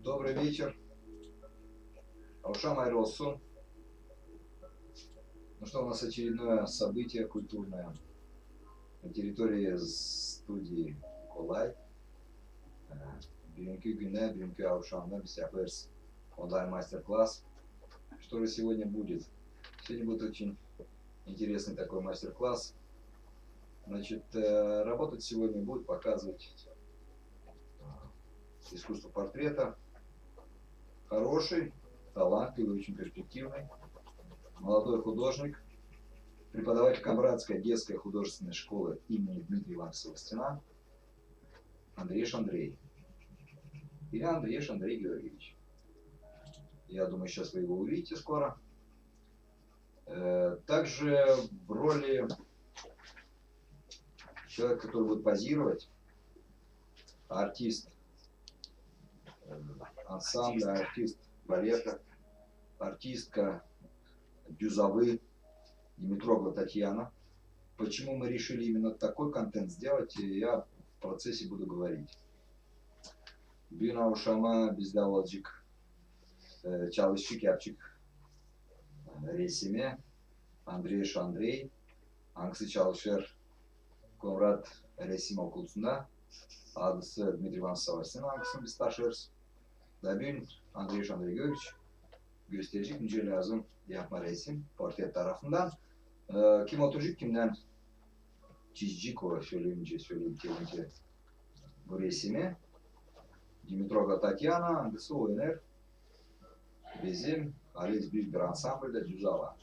Добрый вечер. Аушам Айролсун. Ну что, у нас очередное событие культурное на территории студии Колай. Бүгінгі күні, бүгінгі аушамда біз япырс онлайн мастер-класс. Что же сегодня будет? Сегодня будет очень интересный такой мастер-класс. Значит, работать сегодня будет показывать искусство портрета. Хороший, талантливый, очень перспективный, молодой художник, преподаватель Камбратской детской художественной школы имени Дмитрия Ивановича Савостина Андрееш Андрей. Или Андрееш Андрей Георгиевич. Я думаю, сейчас вы его увидите скоро. Также в роли человека, который будет позировать, артист ансамбля, артист балета, артистка Бюзовы Димитрогла Татьяна. Почему мы решили именно такой контент сделать, я в процессе буду говорить. Бюна ушама бездавалджик Чалышчик Япчик Ресиме Андрееш Андрей Аңсы Чалышер Комрад Ресим Окулсунда Адысы Дмитрий Иванович Савостин Аңсын Бесташерс Дабин Андрееш Андрей Георгиевич gösterecek müce lazım yapma resim portret tarafından. Kim oturacak kimden çizecek o söyleyeyim gelince bu resmi. Dimitrova Tatyana, hangisi oynar? Bizim Aliz büyük bir ansambelde Düzava.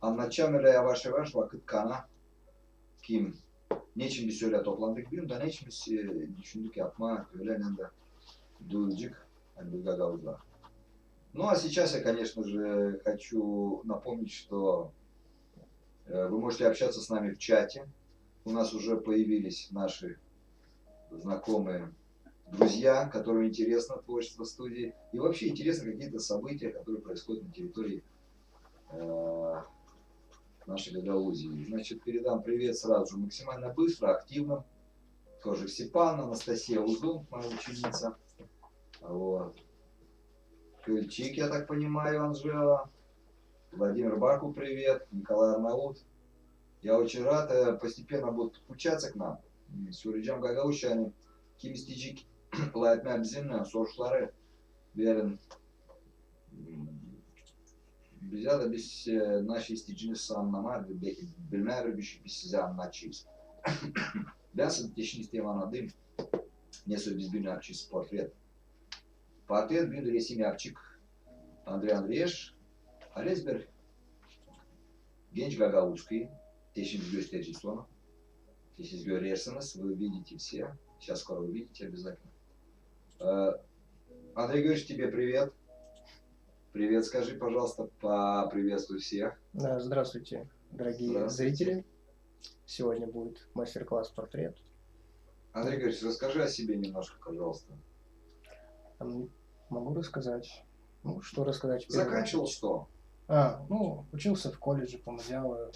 Anlatacağım öyle yavaş yavaş vakit kana. Kim? Niçin bir söyle toplandık bilmiyorum da niçin biz düşündük yapma öyle de duyulacak. Ну а сейчас я, конечно же, хочу напомнить, что вы можете общаться с нами в чате. У нас уже появились наши знакомые друзья, которым интересно творчество студии. И вообще интересны какие-то события, которые происходят на территории нашей Гагаузии. Значит, передам привет сразу же максимально быстро, активным. Тоже Степан, Анастасия Узун, моя ученица. Вот. Кыльчик, я так понимаю, Анжела. Владимир Баку, привет. Николай Арнаут. Я очень рад. Постепенно будут подключаться к нам. Söyleyeceğim Gagavuz yani kim isteyecek layıklar bizimle soruları verin. Bize de biz наши isteyeceğiniz anlamar bilmer bir şey biz size anlatacağız. Ben size teşhin isteyeyim anladım. Ne söz biz bir yapacağız portret. Portret bir resim yapacak Andrei Andreesh. Ales bir genç Gagavuz'u teşhin göstereceğiz sonra. Siz görürsünüz, вы видите все. Сейчас скоро увидите обязательно. Андрей Георгиевич, тебе привет. Привет, скажи, пожалуйста, поприветствуй всех. Да, здравствуйте, дорогие зрители. Сегодня будет мастер-класс портрет. Андрей Георгиевич, расскажи о себе немножко, пожалуйста. Могу рассказать. Ну, что рассказать? Заканчивал что? Учился в колледже по Мазялу,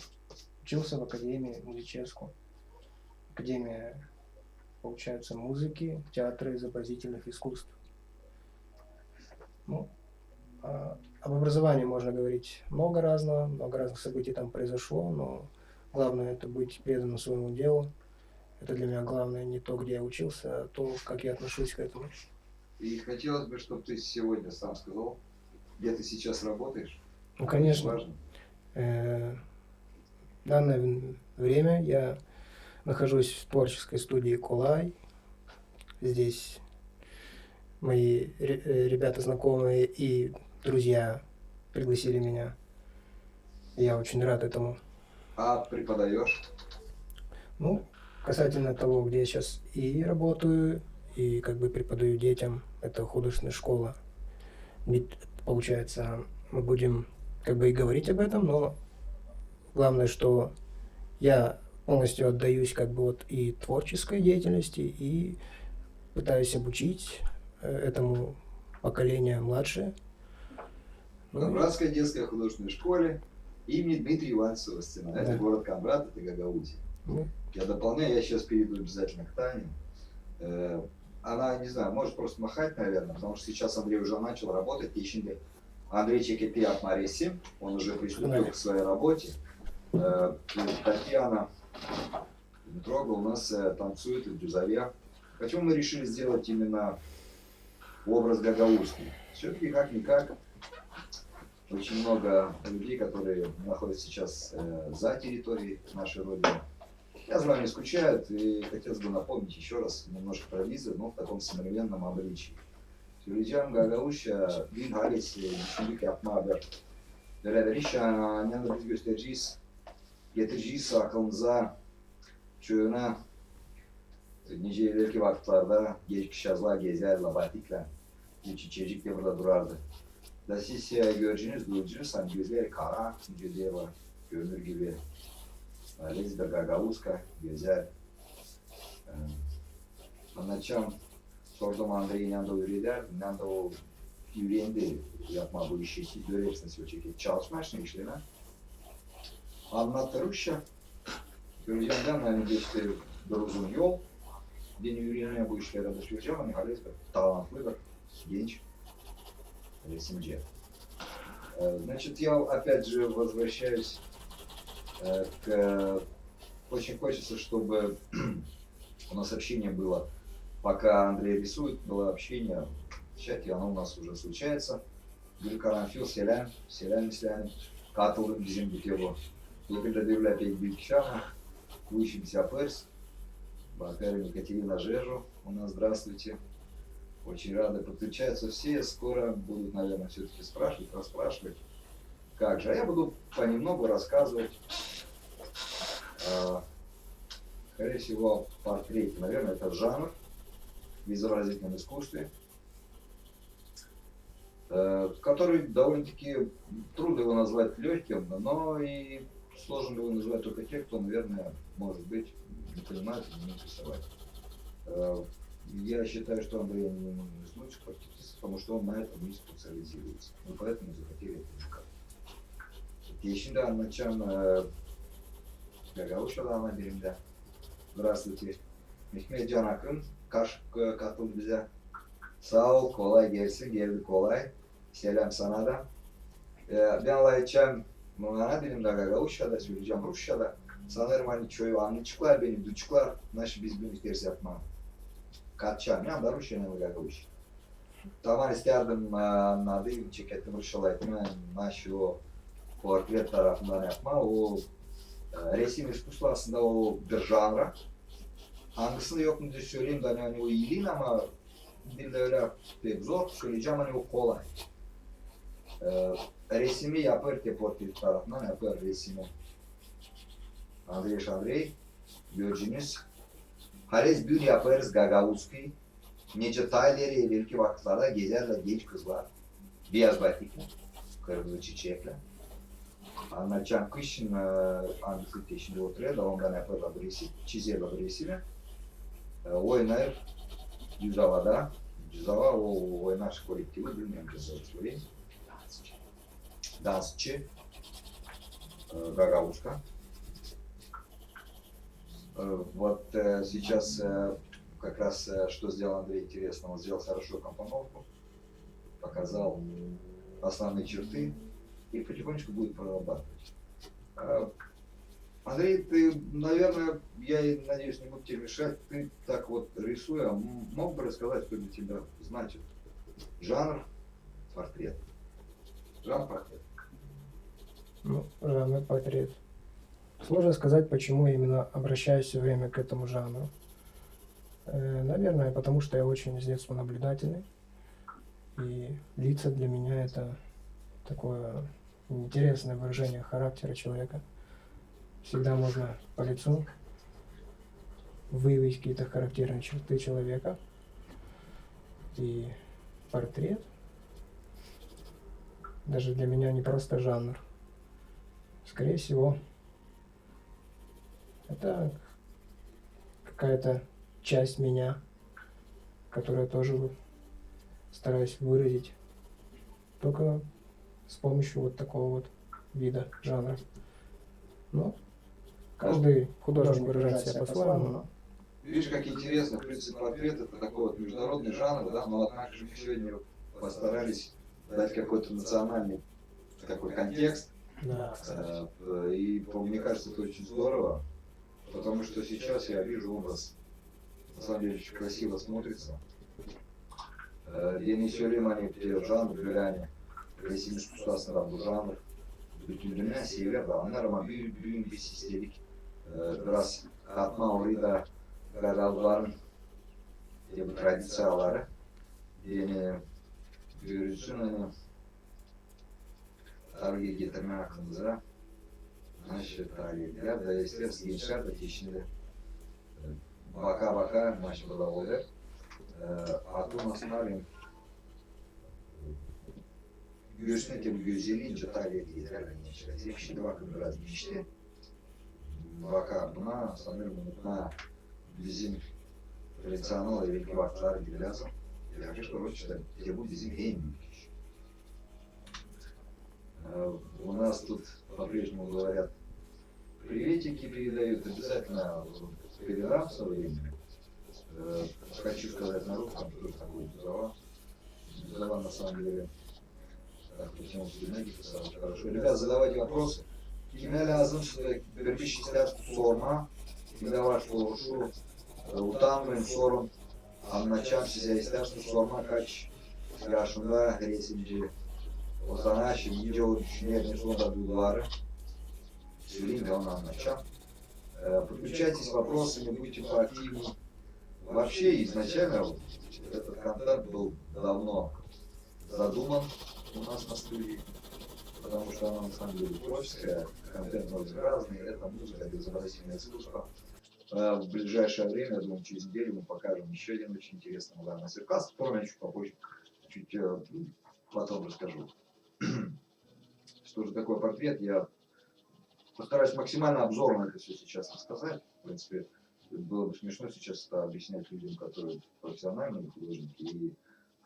учился в академии музычевскую. Академия, получается, музыки, театра и изобразительных искусств. Об образовании можно говорить много разных событий там произошло, но главное это быть преданным своему делу. Это для меня главное не то, где я учился, а то, как я отношусь к этому. И хотелось бы, чтобы ты сегодня сам сказал, где ты сейчас работаешь. Ну, конечно. В данное время я нахожусь в творческой студии Колай. Здесь мои ребята знакомые и друзья пригласили меня. Я очень рад этому. А преподаешь? Касательно того, где я сейчас и работаю, и как бы преподаю детям, это художественная школа. Ведь, получается, мы будем как бы и говорить об этом, но главное, что я полностью отдаюсь как бы вот и творческой деятельности, и пытаюсь обучить этому поколение младшее. В Камбратской детской художественной школе имени Дмитрия Ивановича Савостина. Да. Это город Камбрат, это Гагаузия. Я дополняю, я сейчас перейду обязательно к Тане. она, не знаю, может просто махать, наверное, потому что сейчас Андрей уже начал работать. И şimdi Андрей Чекетият Мареси, он уже приступил к своей работе. Татьяна Дмитрова у нас танцует в Дюзове. Почему мы решили сделать именно образ Гагаузский? Все-таки как-никак очень много людей, которые находятся сейчас за территорией нашей Родины. Я знаю, они скучают, и хотелось бы напомнить еще раз немножко про визы, но в таком современном обличии. Söyleyeceğim Gagavuş'a din halesi, düşündük yapma haber. Beraber iş yanında biz göstereceğiz. Getireceğiz aklımıza şöyle nice ileriki vakitlerde geçmiş yazılar gezer, labatikle, üç içecek de burada durardı. Da siz göreceğiniz, duyacağınız hani gözleri kara, gözleri var, görünür gibi. Lezbe Gagavuzka, güzel. Anlatacağım. Sordum Andrei yanında öğreder, yanında o yüreğinde yapma bu işi, siz görürsünüz o şekilde çalışma işlerine. Anlattı Rusça. Söyleyeceğimden hani geçti bir uzun yol. Beni yüreğine bu işlere de söyleyeceğim. Hani Halil талантливый, genç resimci. Значит, я опять же возвращаюсь очень хочется, чтобы у нас общение было, пока Андрей рисует, было общение в чате, оно у нас уже случается. Gülkaranfil, selam İslam. Katıldım bizim bitiyor. Yakında diyorlar pek büyük şahı. Учимся перс. Бакарин Екатерина Жежу у нас, здравствуйте. Очень рады подключаться все. Скоро будут, наверное, все-таки спрашивать, расспрашивать. Как же? А я буду понемногу рассказывать. Скорее всего, портрете. Наверное, это жанр в изобразительном искусстве, который довольно-таки трудно его назвать легким, но и сложно его назвать только те, кто, наверное, может быть, не понимает и не интересовать. Я считаю, что Андрей не из лучших портретистов, потому что он на этом не специализируется. Мы поэтому захотели это искать. Şimdi anlatacağım Gagavuş adamla birimde. Здравствуйте. Mehmet Can Akın katıldı bize. Sağ ol, kolay gelsin, geldi kolay. Selam sana da. Ben anlatacağım ana dilimde Gagavuş'da söyleyeceğim Rusça'da. Sanırım hani çoğu anlıçıklar benim, duçuklar наши biz bunu ders yapma. Kaçacağım ya da Rusça'nın Gagavuş'u. Tamam isterdim adı çeketim Rusçalaytma naşı portret tarafından yapma. O resim искусство aslında o bir janra. Hangisinde yok mu diye söyleyeyim de hani o iyi değil ama bir de öyle pek zor söyleyeceğim hani o kolay. Resmi yapar ki portret tarafından yapar resmi. Andrei göreceğiniz. Halez bir yaparız Gagavuzski. Nece tayleri evvelki vakitlarda gezerler genç kızlar. Beyaz batikle, kırmızı çiçekle. Anlatacağım kışın hangisi peşinde oturuyor da ondan yaparlar bir resim, çizerler bir resmi. Oynar Düzava'da. Düzava o oynar kolektifi bilmiyorum Düzava söyleyeyim. Dansçı Gagavuzka. Вот сейчас как раз что сделал Андрей интересно, он сделал хорошую компоновку, показал основные черты и потихонечку будет прорабатывать. Андрей, ты, наверное, я надеюсь, не буду тебе мешать, ты так вот рисуя, мог бы рассказать, что для тебя значит жанр портрет? Жанр портрет. Ну, жанр портрет. Сложно сказать, почему я именно обращаюсь все время к этому жанру. Наверное, потому что я очень с детства наблюдательный. И лица для меня это такое интересное выражение характера человека. Всегда можно по лицу выявить какие-то характерные черты человека. И портрет даже для меня не просто жанр. Скорее всего, это какая-то часть меня, которую тоже стараюсь выразить только с помощью вот такого вот вида жанра. Но каждый художник выражает себя по-своему. Видишь, как интересно, в принципе, портрет это такой вот международный жанр, да, но однако же мы сегодня постарались дать какой-то национальный такой контекст. Да, И мне кажется, это очень здорово, потому что сейчас я вижу образ, на самом деле, очень красиво смотрится. Yeni söyleyeyim hani janr böyle hani resimimiz tutasında bu janr bütünlüğüne seviye bağlanır ama büyük bir istedik. Biraz katma orayı da Garalıların bu tradisiyaları yeni görürsün hani tarihe getirme hakkımızda naşı tarihi ya da isterse gençler de şimdi baka baka naşı burada olur. Aklım aslında göğsüne tabi gözleyince tarihe getirir gençler. Şimdi bakın biraz geçti. Baka buna sanırım unutma bizim традиционного великого актера Гиляза. Я хочу сказать, что это будет bizim en büyük iş. У нас тут по-прежнему говорят, приветики передают, обязательно передам со временем. Хочу сказать на русском, что такое Бузова. Бузова на самом деле, так, почему студенты писали хорошо. Ребят, задавайте вопросы. Kime lazım size bir ister sorma. Kimde var sorusu. Utanmayın sorun. Anlatacağım size isterseniz sorma kaç yaşında resimci. O zaman şimdi video düşünüyorum sonunda duyguları. Söyleyeyim de onu anlatacağım. Подключайтесь вопросами, будьте проактивны. Вообще изначально этот контент был давно задуман у нас на студии, потому что она на самом деле творческая, контент может быть разный, это музыка, это изобразительное искусство. В ближайшее время, я думаю, через неделю мы покажем еще один очень интересный мастер-класс, о котором я чуть попозже, чуть потом расскажу. Что же такое портрет? Я постараюсь максимально обзорно это все сейчас рассказать. В принципе, было бы смешно сейчас это объяснять людям, которые профессиональные художники, и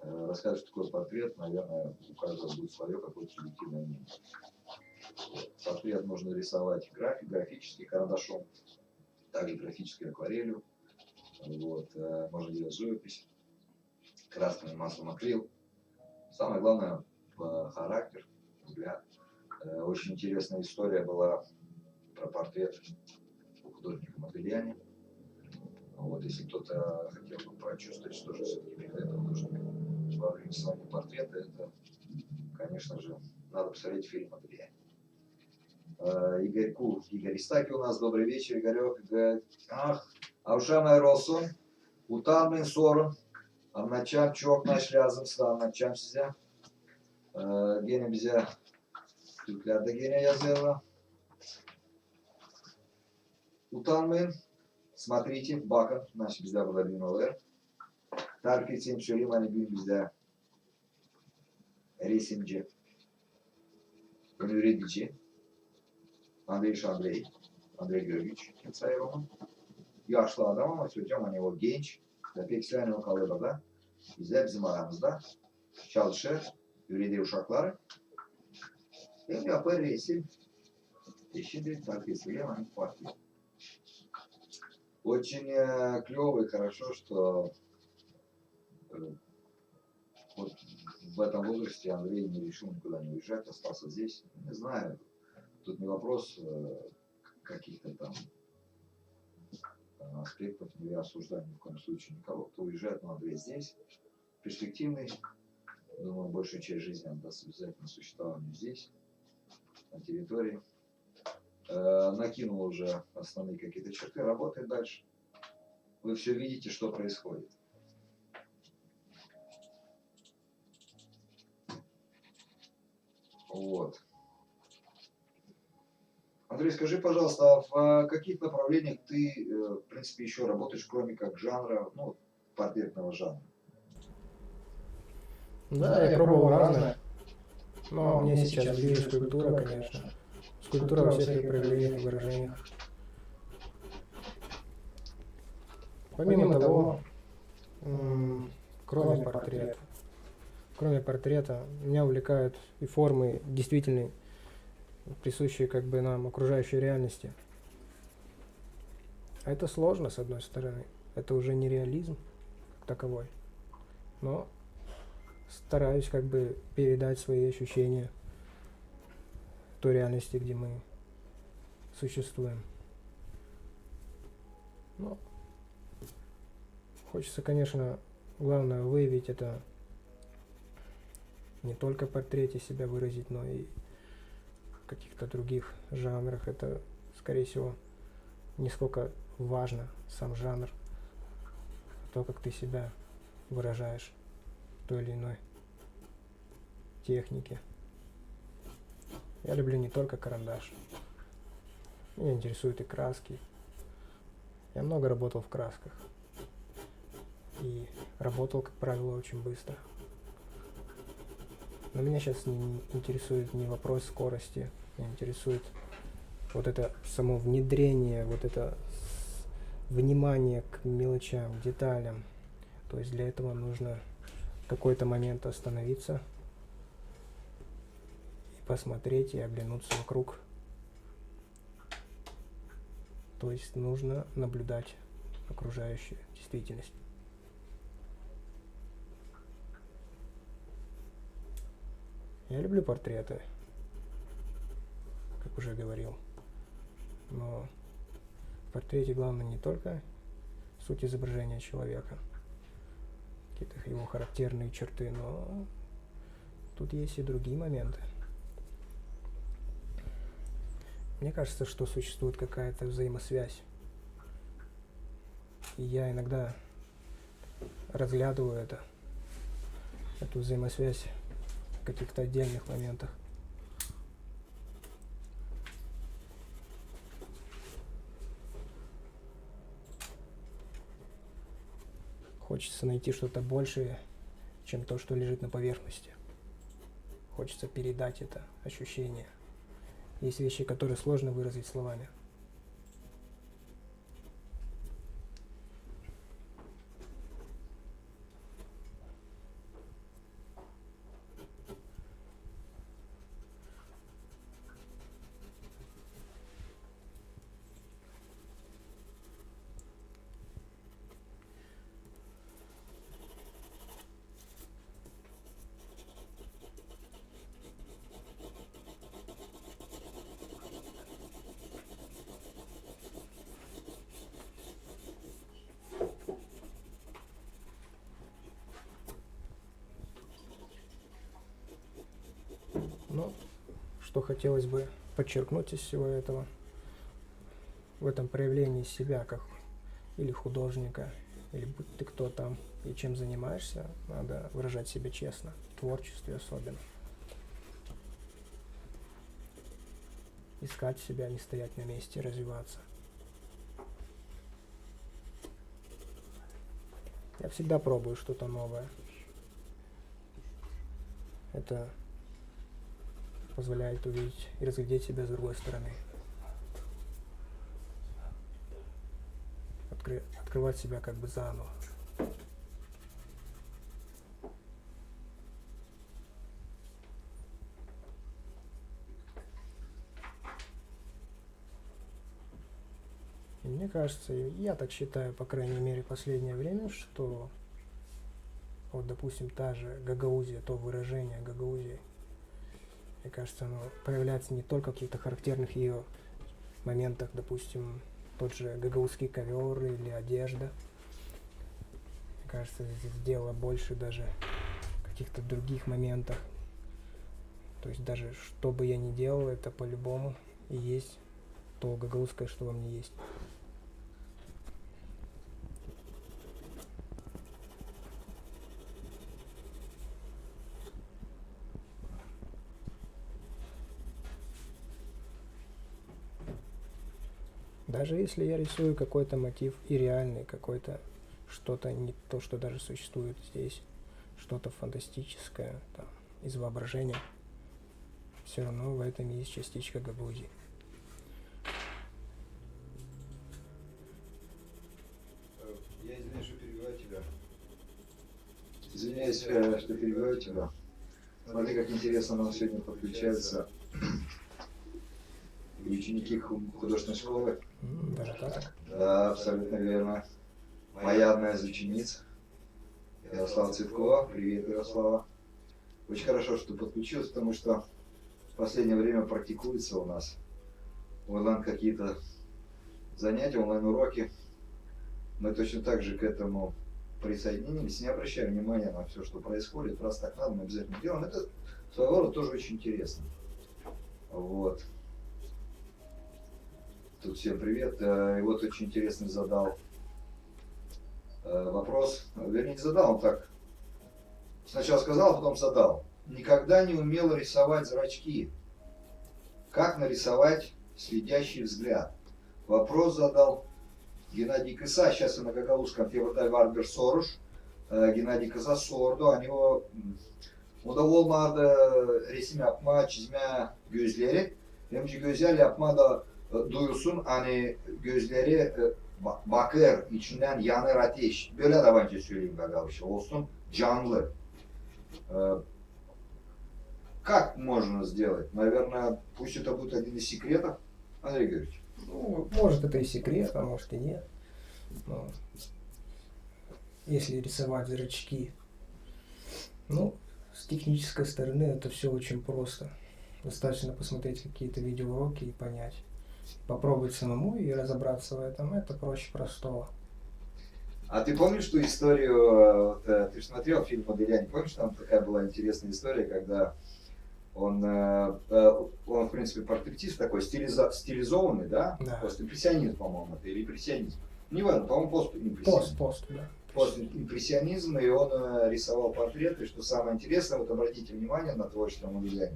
рассказывать, что такое портрет, наверное, у каждого будет свое какое-то субъективное мнение. Портрет можно рисовать графически карандашом, также графической акварелью. Вот, можно делать живопись, красным маслом акрил. Самое главное характер, взгляд. Очень интересная история была про портрет у художника Модельяни. Вот, если кто-то хотел бы прочувствовать, что же все-таки передает художник во время рисования портрета, это, конечно же, надо посмотреть фильм Модельяни. Игорь Истаки у нас. Добрый вечер, Игорек. Avşam olsun. Utanmayın sorun. Anlatacağım çok naş lazım size anlatacağım size. Gene bize Türklerde gene yazıyorlar. Utanmayın. Смотрите, bakın. Naş bizde burada bilmiyorlar. Tarif edeyim söyleyeyim hani bir bizde resimci, üretici. Андрей Георгиевич Кенцаев'ın. Yaşlı adam ama söyleyeceğim hani o genç ve pek seveni o kalır da bizler bizim aramızda çalışır, üretiyor uşakları. Hem yapar resim. Şimdi takip söyleyeyim hani farklı. Очень клево и хорошо, что вот в этом возрасте Андрей не решил никуда не уезжать, остался здесь. Не знаю, тут не вопрос каких-то там аспектов, не осуждаю ни в коем случае никого, кто уезжает, но Андрей здесь, перспективный, думаю, большую часть жизни он даст обязательно существованию здесь, на территории. Накинул уже основные какие-то черты, работает дальше. Вы все видите, что происходит. Вот. Андрей, скажи, пожалуйста, в каких направлениях ты, в принципе, еще работаешь, кроме как жанра, ну, портретного жанра? Да, я пробовал разное. Но мне сейчас ближе скульптура, конечно. Скульптура во всех ее проявлениях и выражениях. Помимо того, кроме портрета, меня увлекают и формы действительные, присущие как бы нам окружающей реальности. А это сложно, с одной стороны. это уже не реализм как таковой. Но стараюсь как бы передать свои ощущения той реальности, где мы существуем. Но хочется, конечно, главное выявить это не только в портрете себя выразить, но и в каких-то других жанрах. Это, скорее всего, не сколько важно сам жанр, а то, как ты себя выражаешь в той или иной технике. Я люблю не только карандаш. Меня интересуют и краски. Я много работал в красках. И работал, как правило, очень быстро. Но меня сейчас не интересует не вопрос скорости. Меня интересует вот это само внедрение, вот это внимание к мелочам, к деталям. То есть для этого нужно в какой-то момент остановиться и посмотреть, и оглянуться вокруг. То есть нужно наблюдать окружающую действительность. Я люблю портреты, как уже говорил. Но в портрете главное не только суть изображения человека, какие-то его характерные черты, но тут есть и другие моменты. Мне кажется, что существует какая-то взаимосвязь. И я иногда разглядываю эту взаимосвязь в каких-то отдельных моментах. Хочется найти что-то большее, чем то, что лежит на поверхности. Хочется передать это ощущение. Есть вещи, которые сложно выразить словами. Но что хотелось бы подчеркнуть из всего этого, в этом проявлении себя как или художника, или будь ты кто там и чем занимаешься, надо выражать себя честно, в творчестве особенно. Искать себя, не стоять на месте, развиваться. Я всегда пробую что-то новое. Это позволяет увидеть и разглядеть себя с другой стороны. Открывать себя как бы заново. И мне кажется, я так считаю, по крайней мере, в последнее время, что вот, допустим, та же гагаузия, то выражение гагаузии, мне кажется, оно проявляется не только в каких-то характерных ее моментах, допустим, тот же гагаузский ковер или одежда. Мне кажется, здесь дело больше даже в каких-то других моментах. То есть даже что бы я ни делал, это по-любому и есть то гагаузское, что во мне есть. Даже если я рисую какой-то мотив и реальный, какой-то что-то не то, что даже существует здесь, что-то фантастическое, там, из воображения, все равно в этом есть частичка гагаузии. Я извиняюсь, что перебиваю тебя. Извиняюсь, что перебиваю тебя. Смотри, как интересно нам сегодня подключаются и ученики художественной школы. Даже так? Да, абсолютно верно. моя одна из учениц, Ярослава Цветкова. Привет, Ярослава. Очень хорошо, что ты подключилась, потому что в последнее время практикуется у нас онлайн какие-то занятия, онлайн-уроки. Мы точно так же к этому присоединились, не обращая внимания на все, что происходит. Раз так надо, мы обязательно делаем. Это своего рода тоже очень интересно. Вот. Тут всем привет. И вот очень интересный задал вопрос. Вернее, не задал, он так сначала сказал, а потом задал. Никогда не умел рисовать зрачки. Как нарисовать следящий взгляд? Вопрос задал Геннадий Кыса. Сейчас я на гагаузском Tevatay Varber soruş. Gennady Kısa sordu. Hani o da olmadı resim yapma, çizme gözleri. Bence güzel yapma da duyulsun. Hani gözleri bakır, içinden yanır ateş. Böyle de bence söyleyeyim Gagavuş'a. Olsun canlı. Как можно сделать? Наверное, пусть это будет один из секретов. Андрей Григорьевич. Ну, может это и секрет, а может и нет. Но если рисовать зрачки, ну, с технической стороны это все очень просто. Достаточно посмотреть какие-то видеоуроки и понять. Попробовать самому и разобраться в этом, это проще простого. А ты помнишь ту историю, вот, ты же смотрел фильм «Модельяне», помнишь, там такая была интересная история, когда он, в принципе, портретист такой, стилизованный, да? Да. Постимпрессионизм, по-моему, это, или импрессионизм. Не важно, по-моему, постимпрессионизм. Пост, да. Постимпрессионизм, и он рисовал портреты, что самое интересное, вот обратите внимание на творчество Модельяне.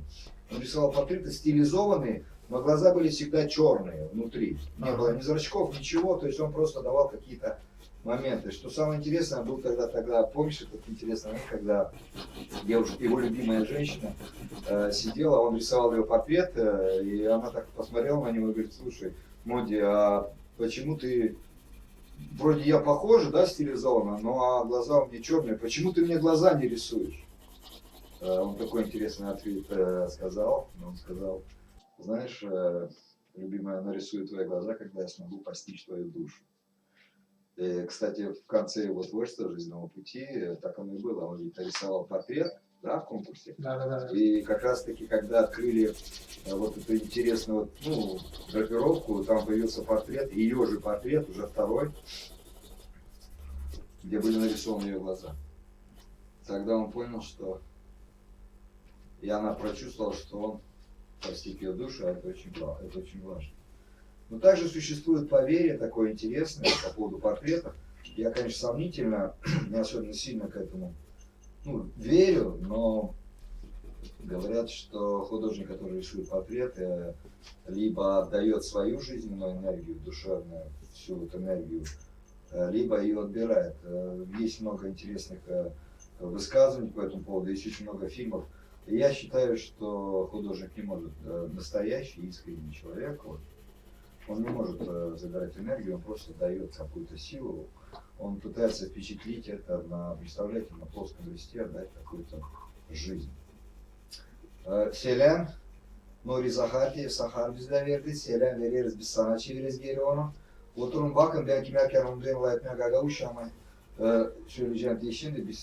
Он рисовал портреты стилизованные, но глаза были всегда черные внутри. Не было ни зрачков, ничего, то есть он просто давал какие-то моменты. Что самое интересное, был тогда, помнишь этот интересный момент, когда девушка, его любимая женщина, сидела, он рисовал ее портрет, и она так посмотрела на него и говорит: слушай, Моди, а почему ты, вроде я похожа, да, стилизованно, но глаза у меня черные, почему ты мне глаза не рисуешь? Он такой интересный ответ сказал, он сказал: знаешь, любимая, нарисую твои глаза, когда я смогу постичь твою душу. И, кстати, в конце его творчества жизненного пути так оно и было. Он ведь нарисовал портрет, да, в конкурсе. Да. И как раз таки, когда открыли вот эту интересную драпировку, там появился портрет, ее же портрет, уже второй, где были нарисованы ее глаза. Тогда он понял, что... И она прочувствовала, что он постиг ее душу, а это очень важно. Но также существует поверье такое интересное по поводу портретов. Я, конечно, сомнительно, не особенно сильно к этому верю, но говорят, что художник, который рисует портреты, либо отдает свою жизненную энергию, душевную, всю эту энергию, либо ее отбирает. Есть много интересных высказываний по этому поводу, есть очень много фильмов. И я считаю, что художник не может, настоящий, искренний человек, он не может забирать энергию, он просто дает какую-то силу, он пытается впечатлить это представляете, на плоском листе, дать какую-то жизнь. Selam, Nuri Zahartiyev Sahar bizden verdi. Selam veririz, biz sana çeviririz geri onu. Oturun bakın, ben kimlerken onu deneyimle Gagavuş ama söyleyeceğim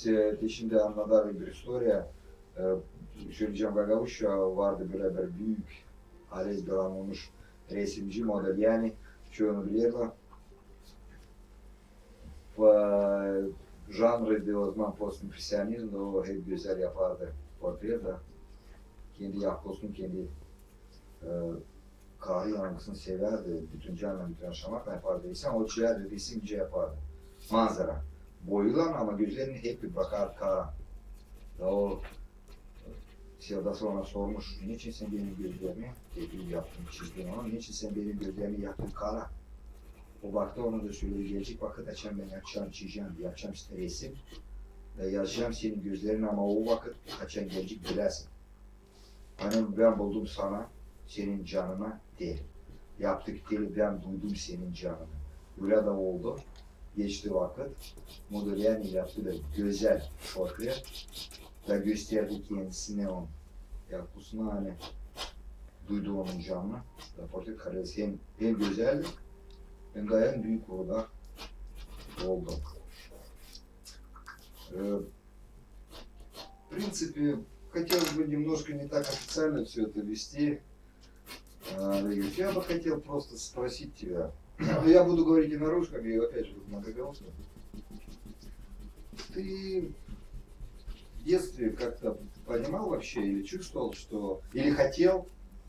şimdi anladığı bir история. Söyleyeceğim Gagavuş vardı beraber büyük Arez Galan olmuş resimci, Modigliani, şunu bilirler. Janrıydı o zaman postimpresyonizm, o hep güzel yapardı portrede. Kendi yapbosunu, kendi kahri yanılgısını severdi. Bütün canla bütün yaşamakla yapardı. İnsan o çizerdi, resimci yapardı. Manzara. Boyulan ama gözlerini hep bir bakar kara. O Sevdası ona sormuş, niçin sen benim gözlerimi yaptın, çizdin onu, niçin sen benim gözlerimi yaptın kara? O baktı, onu da söyledi, gelecek vakit açacağım, ben yapacağım, çizeceğim, yapacağım işte resim. Yazacağım senin gözlerini ama o vakit kaçan gelecek bilesin. Hani ben buldum sana, senin canına değil. Yaptık değil, ben duydum senin canını. Öyle de oldu. Geçti vakit. Modigliani yaptı da güzel portre. Ve gösterdi kendisine on yapısına, hani duydu onun canını. Portre karesi hem güzeldi hem de en büyük orada Волга. В принципе, хотелось бы немножко не так официально все это вести. Игорь, я бы хотел просто спросить тебя. Но я буду говорить и на русском, и опять же многоголосно. Ты в детстве как-то понимал вообще или чувствовал, что... Или хотел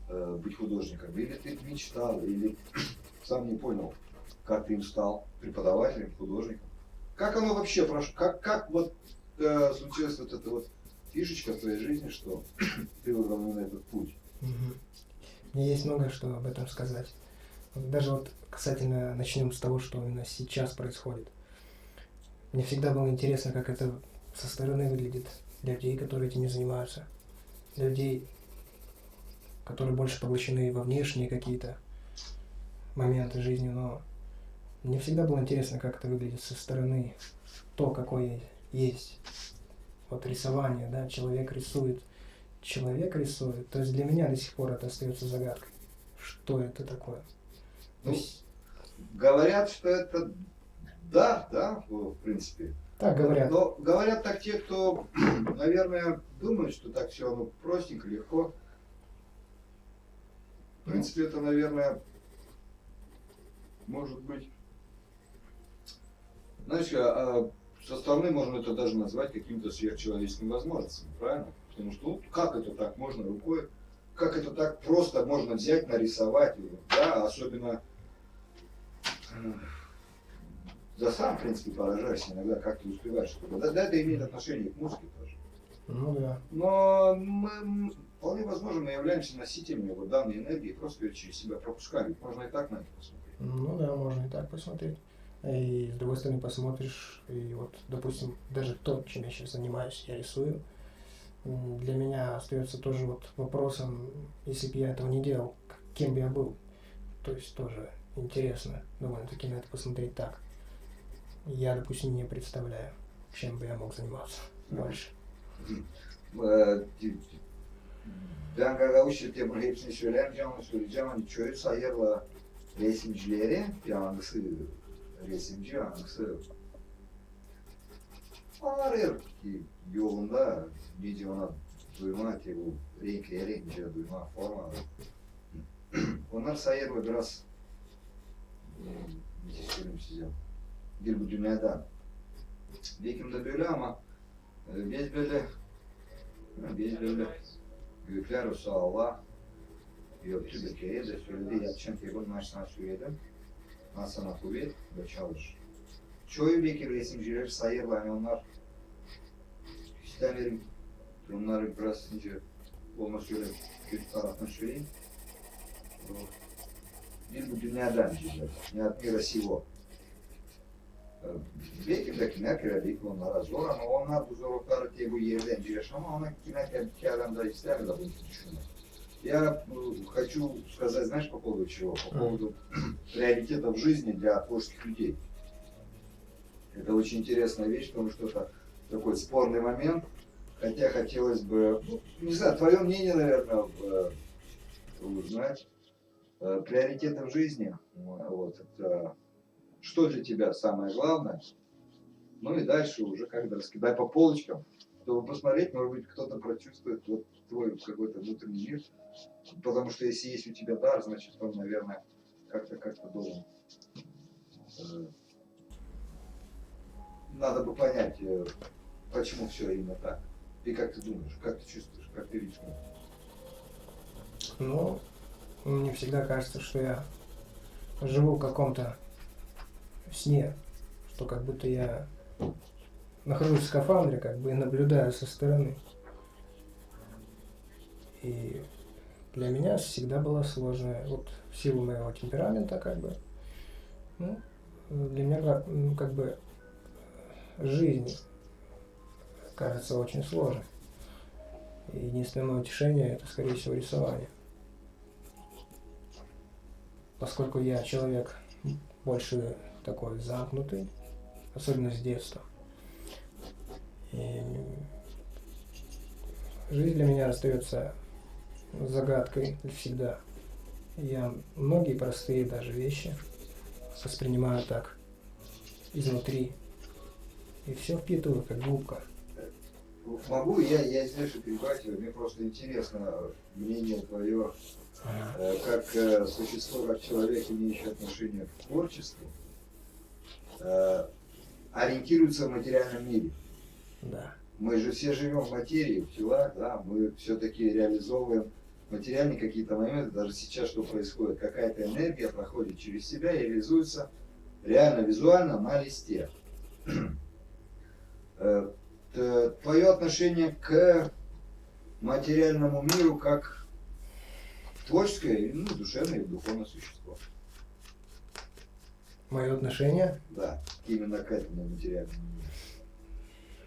быть художником, или ты мечтал, или сам не понял, как ты им стал преподавателем, художником? Как оно вообще прошло? Как вот случилась вот эта вот фишечка в твоей жизни, что ты выбрал именно этот путь? Мгм. Мне есть много что об этом сказать. Даже вот касательно, начнем с того, что именно сейчас происходит. Мне всегда было интересно, как это со стороны выглядит для людей, которые этим не занимаются. Для людей, которые больше поглощены во внешние какие-то моменты жизни, но мне всегда было интересно, как это выглядит со стороны, то, какое есть. Вот рисование, да, человек рисует. То есть для меня до сих пор это остается загадкой. Что это такое? То Ну, есть, говорят, что это да, в принципе. так говорят. Но говорят так те, кто, наверное, думают, что так все оно простенько, легко. В принципе, это, наверное, может быть, знаешь, со стороны можно это даже назвать каким-то сверхчеловеческими возможностями, правильно? Потому что ну, как это так можно рукой, как это так просто можно взять, нарисовать, да, особенно да сам, в принципе, поражаешься иногда, как ты успеваешь. Да, это имеет отношение к музыке тоже. Ну да. Но мы, вполне возможно, мы являемся носителями вот данной энергии, просто ее через себя пропускаем. Можно и так на это посмотреть. Ну да, можно и так посмотреть. И с другой стороны посмотришь, и вот, допустим, даже то, чем я сейчас занимаюсь, я рисую, для меня остается тоже вот вопросом, если бы я этого не делал, кем бы я был. То есть тоже интересно довольно-таки на это посмотреть так. Я, допустим, не представляю, чем бы я мог заниматься больше. Ben Gagavuş'ta Temur hepsini söylemeyeceğim ama söyleyeceğim. Hani köy sayarla resimcileri, yanlısı resimci, yanlısı arıyor ki yolunda nice ona duyma ki bu renkleri, nice duyma forma. Onlar sayarla biraz nasıl söyleyeyim size bir bu dünyadan. Belki de böyle ama biz böyle büyükler olsa Allah yaptı bir kere de söyledi yapacağım ki bunu sana söyledim. Ben sana kuvvet ve çalış. Çoğu belki resimciler sayarlar yani onlar istemerim. Onları biraz ince olma şöyle kötü taraftan söyleyeyim. Bir bu dünyadan diyeceğiz. Yani mira sivo. Belki de belki onlara zor ama onlar bu zorlukları diye bu yerden yaşam ama ki adam da ister da bunu düşünmek. Я хочу сказать, знаешь, по поводу чего? По поводу приоритетов жизни для творческих людей. Это очень интересная вещь, потому что это такой спорный момент. Хотя хотелось бы, ну, не знаю, твое мнение, наверное, узнать. Приоритеты в жизни, вот, это, что для тебя самое главное, ну и дальше уже как-то раскидай по полочкам, чтобы посмотреть, может быть, кто-то прочувствует вот твой какой-то внутренний мир, потому что если есть у тебя дар, значит, он, наверное, как-то должен. Надо бы понять, почему все именно так. И как ты думаешь, как ты чувствуешь, как ты видишь? Ну, мне всегда кажется, что я живу в каком-то сне, что как будто я нахожусь в скафандре, как бы и наблюдаю со стороны. И для меня всегда было сложно, вот в силу моего темперамента, как бы, ну, для меня, ну, как бы, жизнь кажется очень сложной. И единственное мое утешение — это, скорее всего, рисование. Поскольку я человек больше такой замкнутый, особенно с детства. И жизнь для меня остается загадкой всегда. Я многие простые даже вещи воспринимаю так. изнутри. И все впитываю, как губка. Могу я здесь перебивать, мне просто интересно мнение твое, Ага. как существо, как человек, имеющий отношение к творчеству, ориентируется в материальном мире. Да. Мы же все живем в материи, в телах, да, мы все-таки реализовываем материальные какие-то моменты, даже сейчас что происходит, какая-то энергия проходит через себя и реализуется реально, визуально на листе. Твое отношение к материальному миру как творческое, ну, душевное или духовное существо. Мое отношение? Да, именно к этому материальному миру.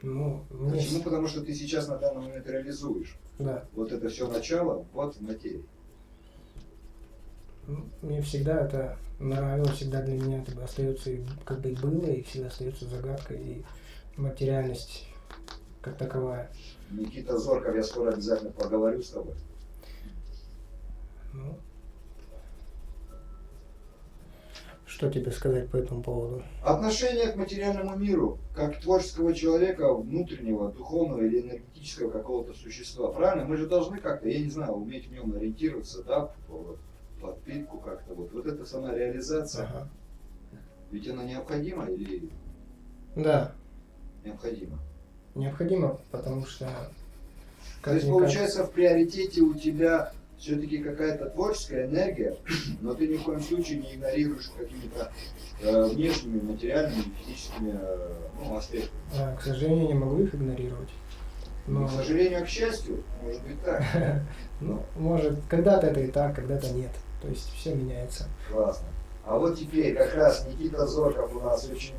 Ну, мне... Почему? Потому что ты сейчас на данный момент реализуешь. Да. Вот это все начало, вот в материи. Мне всегда это нравилось, всегда для меня это остается, как бы и было, и всегда остается загадкой, и материальность как таковая. Никита Зорков, я скоро обязательно поговорю с тобой. Ну, что тебе сказать по этому поводу? Отношение к материальному миру, как творческого человека, внутреннего, духовного или энергетического какого-то существа. Правильно? Мы же должны как-то, я не знаю, уметь в нем ориентироваться, да, подпитку как-то. Вот эта сама реализация, Ага. ведь она необходима или Да, необходима? необходимо, потому что... То есть получается в приоритете у тебя все-таки какая-то творческая энергия, но ты ни в коем случае не игнорируешь какими-то внешними, материальными, физическими аспектами. К сожалению, не могу их игнорировать. Но... К сожалению, к счастью, может быть так. Ну, может, когда-то это и так, когда-то нет. То есть все меняется. Классно. А вот теперь как раз Никита Зорков у нас очень...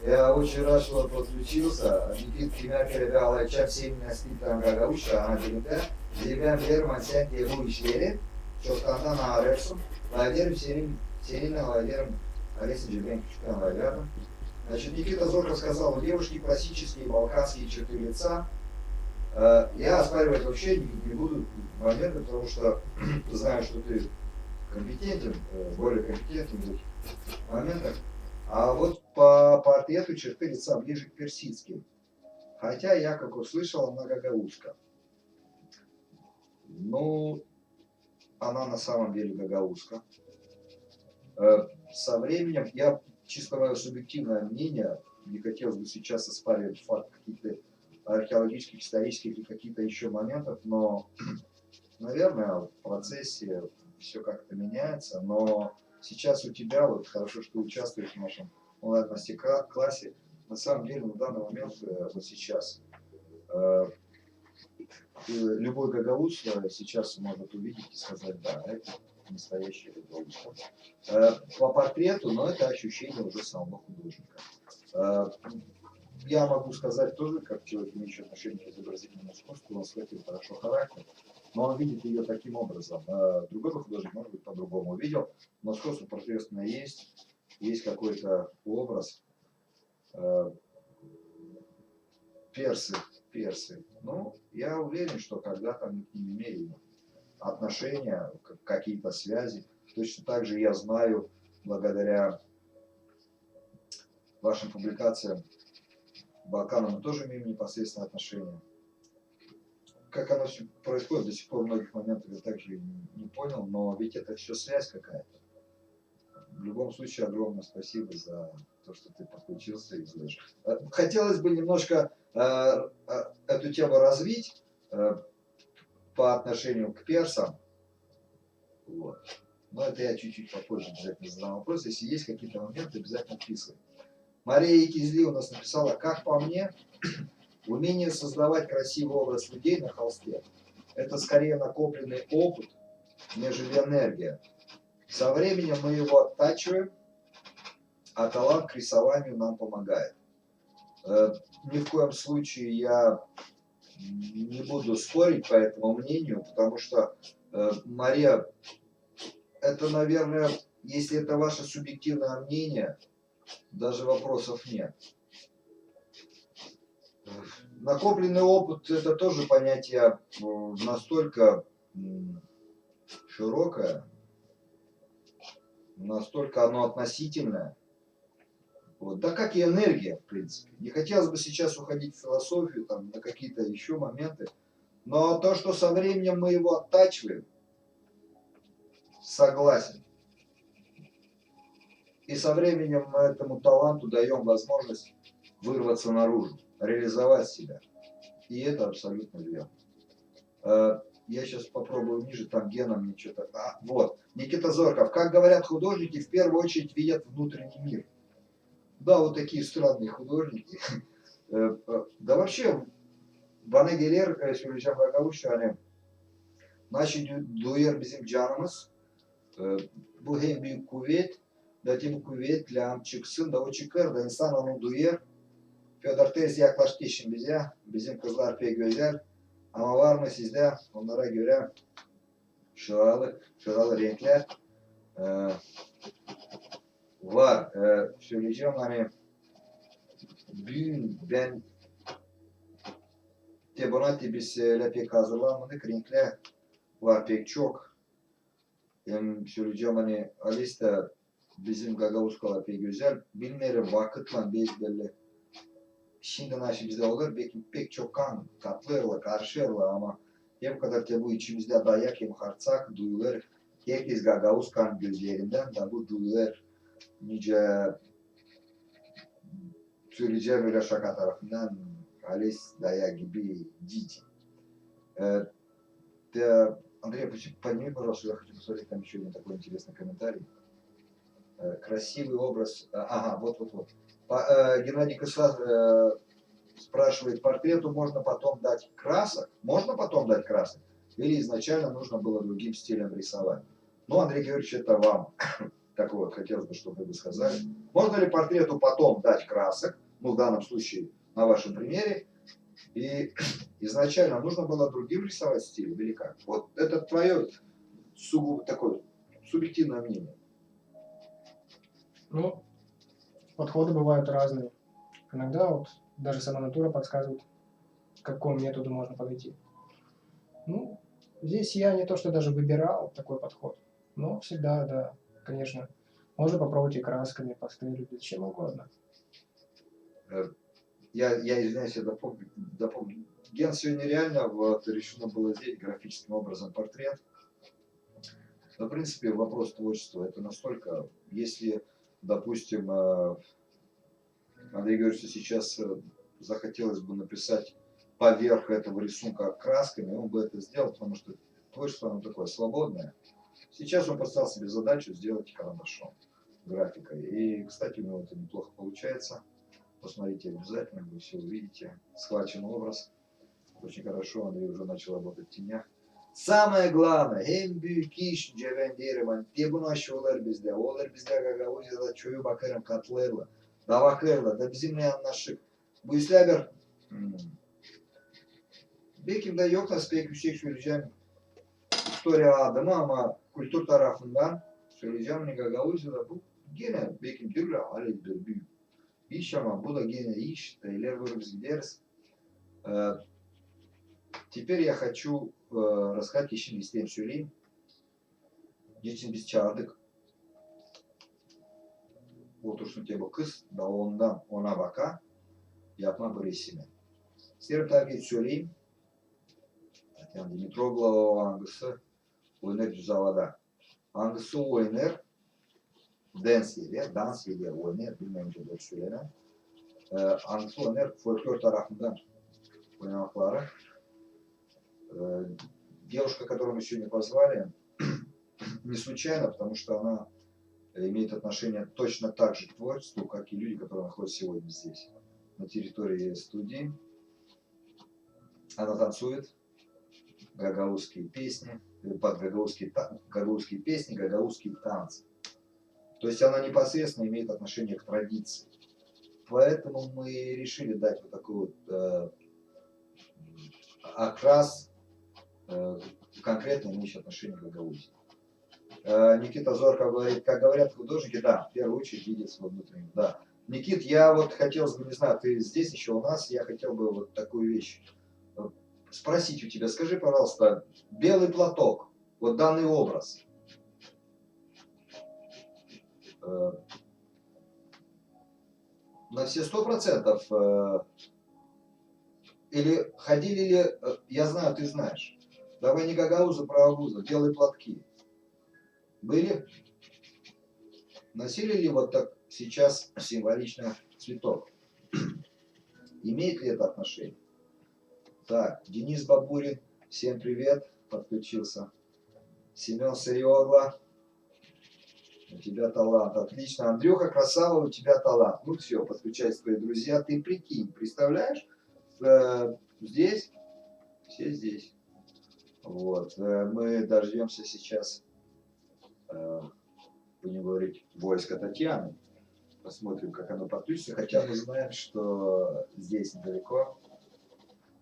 Я очень рад, что он подключился. Никита Кимякер Чап Семина Спитан Гагаруша, Анадимита, Зебян Верман Сянки Руишвери, Чоткандан Аресу, Ладерм Серина Ладерм Алиса Джибен Чукан Ладерм. Значит, Никита Зорков сказал, у девушки классические балканские черты лица. Я оспаривать вообще не буду моменты, потому что знаю, что ты компетентен, более компетентен в этих моментах. А вот по портрету черты лица ближе к персидским. Хотя я, как услышал, она гагаузка. Ну, она на самом деле гагаузка. Со временем, я чисто мое субъективное мнение, не хотелось бы сейчас оспаривать факт каких-то археологических, исторических или каких-то еще моментов, но, наверное, в процессе все как-то меняется, но сейчас у тебя, вот хорошо, что участвуешь в нашем онлайн-мастер-классе, на самом деле на данный момент, вот сейчас, любой гагауз сейчас может увидеть и сказать, да, это настоящий гагауз. По портрету, но это ощущение уже самого художника. Я могу сказать тоже, как человек, имеющий отношение к изобразительному искусству, он схватил хорошо характер, но он видит ее таким образом. Другой художник, может быть, по-другому увидел, но сходство портретное есть какой-то образ. Персы. Ну, я уверен, что когда-то мы к ним имели отношения, какие-то связи. Точно так же я знаю, благодаря вашим публикациям, Балкану мы тоже имеем непосредственное отношение. Как оно все происходит, до сих пор многих моментов я также не понял, но ведь это все связь какая-то. В любом случае, огромное спасибо за то, что ты подключился и слышишь. Хотелось бы немножко эту тему развить по отношению к персам. Вот. Но это я чуть-чуть попозже обязательно задам вопрос. Если есть какие-то моменты, обязательно вписывай. Мария Кизли у нас написала, как по мне, умение создавать красивый образ людей на холсте – это скорее накопленный опыт, нежели энергия. Со временем мы его оттачиваем, а талант к рисованию нам помогает. Ни в коем случае я не буду спорить по этому мнению, потому что, Мария, это, наверное, если это ваше субъективное мнение, даже вопросов нет. Накопленный опыт – это тоже понятие настолько широкое, настолько оно относительное. Вот. Да как и энергия, в принципе. Не хотелось бы сейчас уходить в философию, там, на какие-то еще моменты. Но то, что со временем мы его оттачиваем, согласен. И со временем мы этому таланту даем возможность вырваться наружу, реализовать себя. И это абсолютно верно. Я сейчас попробую ниже, там Гена мне что-то... Вот. Никита Зорков. Как говорят художники, в первую очередь видят внутренний мир. Да, вот такие странные художники. Да вообще, bana gelir söyleyeceğim Gagavuş yani naşı duyar bizim canımız. Bu hem büyük kuvvet, da bu kuvvetle çıksın da o çıkar da insan onu duyar. Fedor tez yaklaştı şimdi bize. Bizim kızlar pek güzel. Ama var mı sizde onlara göre şuralı renkler var. Söyleyeceğim hani büyün ben Tebonati biz pek hazırlanmadık. Renkler var pek çok. Hem söyleyeceğim hani Alice bizim Gagavuzkalar pek güzel. Bilmiyorum vakıtla belli. Şimdi naşı bizde olur. Pek çok kan katlarla karşılarla ama hem kadar ki bu içimizde dayak hem harçak duyulur. Herkes Gagavuz kan gözlerinden de bu duyulur. Nice söyleyeceğim öyle şaka tarafından Alice Daya gibi дети. Андрей, подними, пожалуйста, я хочу посмотреть там еще один такой интересный комментарий. Красивый образ. Ага, вот. Геннадий Косас спрашивает, портрету можно потом дать красок? Можно потом дать красок? Или изначально нужно было другим стилем рисовать? Ну, Андрей Георгиевич, это вам такое хотелось бы, чтобы вы сказали. Можно ли портрету потом дать красок? Ну, в данном случае, на вашем примере. И изначально нужно было другим рисовать стиль или как? Вот это твое сугубо такое субъективное мнение. Ну, подходы бывают разные. Иногда вот даже сама натура подсказывает, к какому методу можно подойти. Ну, здесь я не то, что даже выбирал такой подход, но всегда, да, конечно, можно попробовать и красками, пастелью, чем угодно. Я извиняюсь, я дополню. Ген сегодня реально вот, решено было сделать графическим образом портрет. Но, в принципе, вопрос творчества это настолько, если, допустим, Андрей Георгиевичу сейчас захотелось бы написать поверх этого рисунка красками, он бы это сделал, потому что творчество оно такое свободное. Сейчас он поставил себе задачу сделать карандашом, графикой. И, кстати, у него это неплохо получается. Посмотрите обязательно, вы все увидите. Схвачен образ. Очень хорошо, Андрей уже начал работать в тенях. Самое главное, en büyük iş ben derim. Diye bunu aşıyorlar bizde. Olur bizde Gagavuz'da çoğu bakarım katlarla. Da bakarla. Da bizimle anlaşık. Bu işler belki de yok da pek yüksek söyleyeceğim. Historia adımı ama kültür tarafından söyleyeceğim ne Gagavuz'da bu gene belki türlü halidir büyük. İş ama bu da gene iş. İlerliyoruz gideriz. Теперь я хочу рассказать еще листем söyleyeyim. Geçin biz çağırdık. Otursun diye bu kız da ondan ona baka yapma bu resmi. Size tabi söyleyeyim. Yani Dimitroglou hangisi oynar düz havada. Hangisi oynar dans yeri oynar bilmeyince de söylenen. Hangisi oynar folklor tarafından oynamakları. Девушка, которую мы сегодня позвали, не случайно, потому что она имеет отношение точно так же к творчеству, как и люди, которые находятся сегодня здесь, на территории студии. Она танцует гагаузские песни, под гагаузские песни, гагаузские танцы. То есть она непосредственно имеет отношение к традиции. Поэтому мы решили дать вот такой вот окрас, конкретно имеющий отношение к Гагаузии. Никита Зорков говорит, как говорят художники, да, в первую очередь видят свой внутренний. Да. Никит, я вот хотел бы, не знаю, ты здесь еще у нас, я хотел бы вот такую вещь спросить у тебя. Скажи, пожалуйста, белый платок, вот данный образ, на все 100%? Или ходили ли, я знаю, ты знаешь, давай не гагаузы, правогузы, белые платки. Были? Носили ли вот так сейчас символично цветок? Имеет ли это отношение? Так, Денис Бабурин, всем привет, подключился. Семен Сариогла, у тебя талант, отлично. Андрюха, красава, у тебя талант. Ну все, подключайся, твои друзья. Ты прикинь, представляешь, здесь, все здесь. Вот, мы дождемся сейчас, будем говорить, войска Татьяны. Посмотрим, как оно подключится. Хотя мы знаем, что здесь недалеко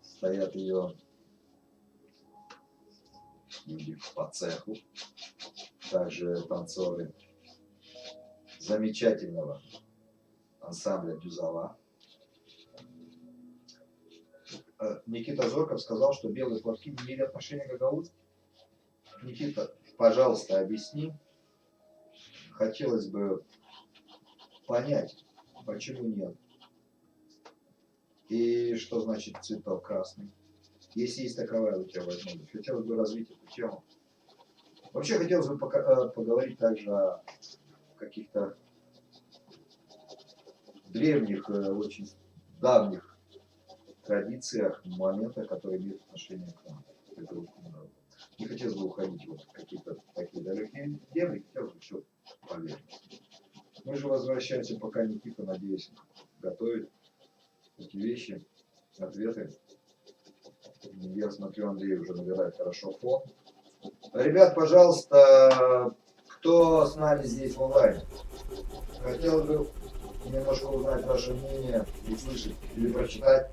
стоят ее люди по цеху. Также танцоры замечательного ансамбля «Дюзова». Никита Зорков сказал, что белые платки не имели отношения к гагаузам. Никита, пожалуйста, объясни. Хотелось бы понять, почему нет. И что значит цветок красный. Если есть таковая у тебя возможность. Хотелось бы развить эту тему. Вообще хотелось бы поговорить также о каких-то древних, очень давних традициях, моментах, которые имеют отношение к нам, к этому народу. Не хотелось бы уходить вот в какие-то такие далекие земли, хотелось бы все поверить. Мы же возвращаемся, пока Никита, надеюсь, готовит эти вещи, ответы. Я смотрю, Андрей уже набирает хорошо фон. Ребят, пожалуйста, кто с нами здесь в онлайне? Хотел бы немножко узнать ваше мнение, услышать или прочитать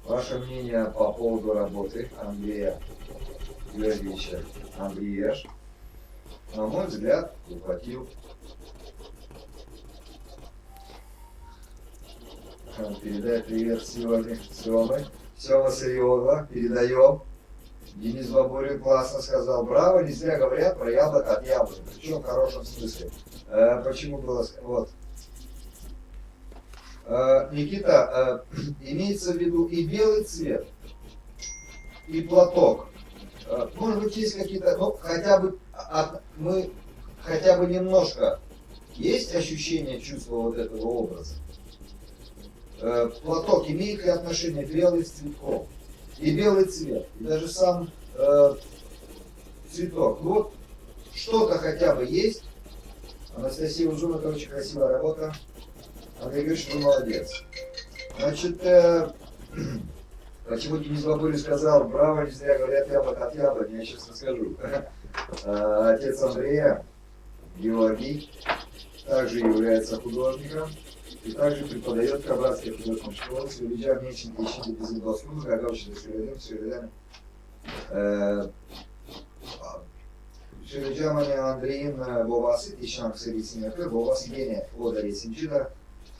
ваше мнение по поводу работы Андрея Георгиевича Андрееш. На мой взгляд, ухватил. Передай привет Семе Сариогла. Передаем. Денис Бабурин классно сказал. Браво, не зря говорят про яблоко от яблони. Причем в хорошем смысле. Почему было... Вот. Никита, имеется в виду и белый цвет, и платок. Может быть, есть какие-то... Ну, хотя бы... Мы хотя бы немножко... Есть ощущение, чувства вот этого образа? Платок имеет ли отношение к белым цветком? И белый цвет, и даже сам цветок. Вот что-то хотя бы есть. Анастасия Узун, это очень красивая работа. Андрей Григорьевич, вы молодец. Значит, почему Денис Бабурин сказал, браво, не зря говорят яблоко от яблони, я сейчас расскажу. Отец Андрея, Георгий, также является художником. И также преподает в Кабратской художественной школе, Свиридян Нечен, Ищите без недослуг, Гагаучи, Свиридян, Свиридян, Андреин, Бовасы, Ищан, Ксерисинер, Бовасы, Гения, Ода, Ресинчина,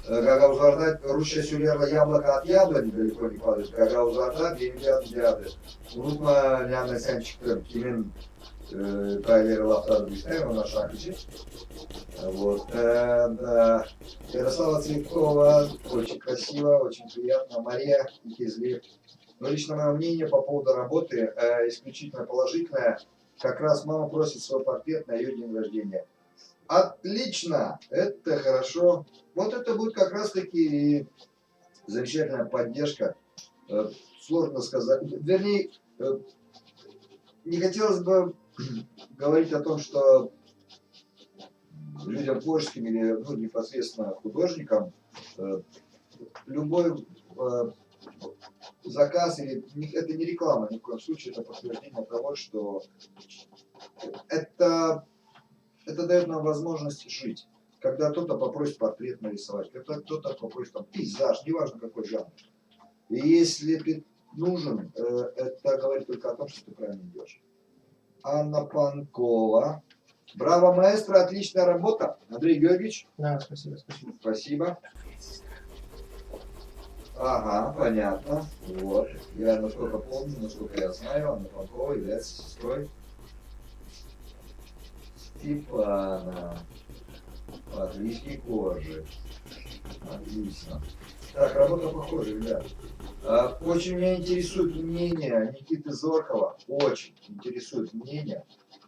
Гагаузарда, Руща Сюлерла, Яблоко от яблони, далеко не падает, Гагаузарда, Гемидиан, Диады, Рутма, Няна, Сянчик, Кимен, Тайлер, Лафтар, Бистер, на Шахичи. Вот. Ярослава Цветкова, очень красиво, очень приятно. Мария Кизли. Но лично мое мнение по поводу работы исключительно положительное. Как раз мама просит свой портрет на ее день рождения. Отлично! Это хорошо. Вот это будет как раз таки замечательная поддержка. Сложно сказать. Вернее, не хотелось бы говорить о том, что людям творческим или непосредственно художникам любой заказ, или это не реклама ни в коем случае, это подтверждение того, что это дает нам возможность жить. Когда кто-то попросит портрет нарисовать, когда кто-то попросит там, пейзаж, неважно какой жанр. И если ты нужен, это говорит только о том, что ты правильно идешь. Анна Панкова. Браво, маэстро, отличная работа. Андрей Георгиевич. Да, спасибо, спасибо. Спасибо. Ага, понятно. Вот. Я насколько помню, насколько я знаю, Анна Панкова является сестрой Степана. Латвийской кожи. Отлично. Так, работа похожа, ребят. Очень меня интересует мнение Никиты Зоркова. Очень интересует мнение.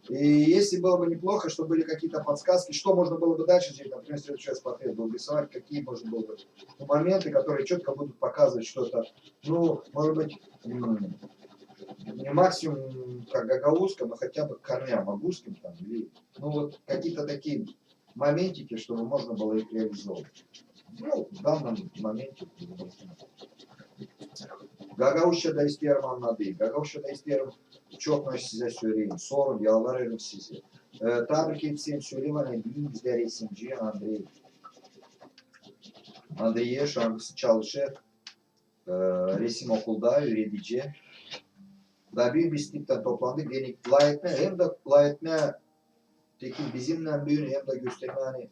И если было бы неплохо, чтобы были какие-то подсказки, что можно было бы дальше сделать, например, в следующий раз портрет был рисовать, какие можно было бы моменты, которые четко будут показывать что-то, ну, может быть, не максимум как гагаузском, но хотя бы к корням агузским там, или, ну вот какие-то такие моментики, чтобы можно было их реализовывать. Ну, в данном моменте. Gagauşça'da isterim anladığı, Gagauşça'da isterim çok size söyleyeyim. Sorun, yalvarırım size. Tebrik etsem Süleyman'a büyük bizde resimci Andrei. Andrei'ye şu an çalışır. Resim okulda öğretici. Daha büyük bir sınıftan toplandık. Yani layıkne hem de layıkne peki bizimle büyüğünü hem de gösterme hani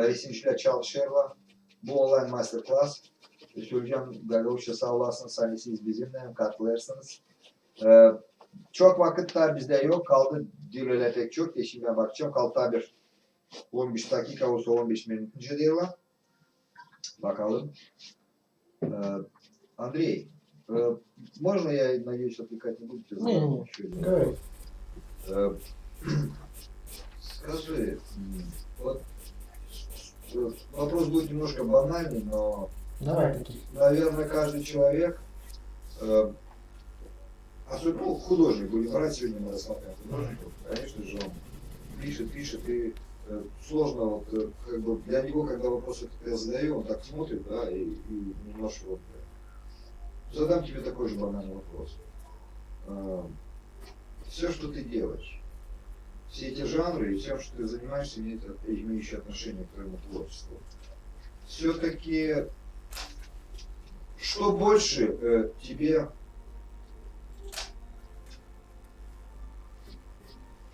resimciler çalışırlar. Bu online masterclass. Söyleyeceğim Gagauşça sağ olasınız. Hani siz bizimle hem katılırsınız. Çok vakitler bizde yok. Kaldı diyorlar pek çok. Şimdi ben bakacağım. Kaldı tabi 15 dakika olsa 15 minut diyorlar. Bakalım. Андрей, можно я, надеюсь, отвлекать не будете? Не, говори. Скажи, вот вопрос будет немножко банальный, но, Давай такие. наверное, каждый человек, особенно ну, художник, будем брать сегодня, мы рассматриваем художников, конечно же, он пишет, и сложно, вот, как бы для него, когда вопросы я задаю, он так смотрит, да, и немножко вот, задам тебе такой же банальный вопрос. Все, что ты делаешь, все эти жанры и всем, что ты занимаешься, имеющие отношение к твоему творчеству, все-таки что больше тебе,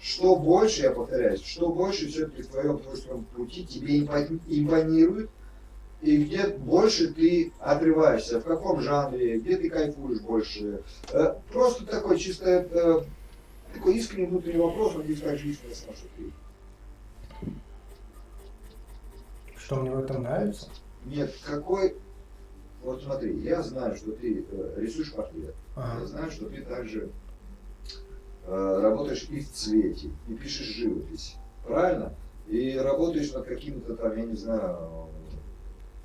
что больше, я повторяюсь, что больше все-таки в твоем творческом пути тебе импонирует, и где больше ты отрываешься, в каком жанре, где ты кайфуешь больше. Просто такой чисто такой искренний внутренний вопрос, он здесь также искренне спрашивает. Что мне в этом нравится? Нет, какой... Вот смотри, я знаю, что ты рисуешь портрет. Ага. Я знаю, что ты также работаешь и в цвете, и пишешь живопись. Правильно? И работаешь над какими-то там, я не знаю,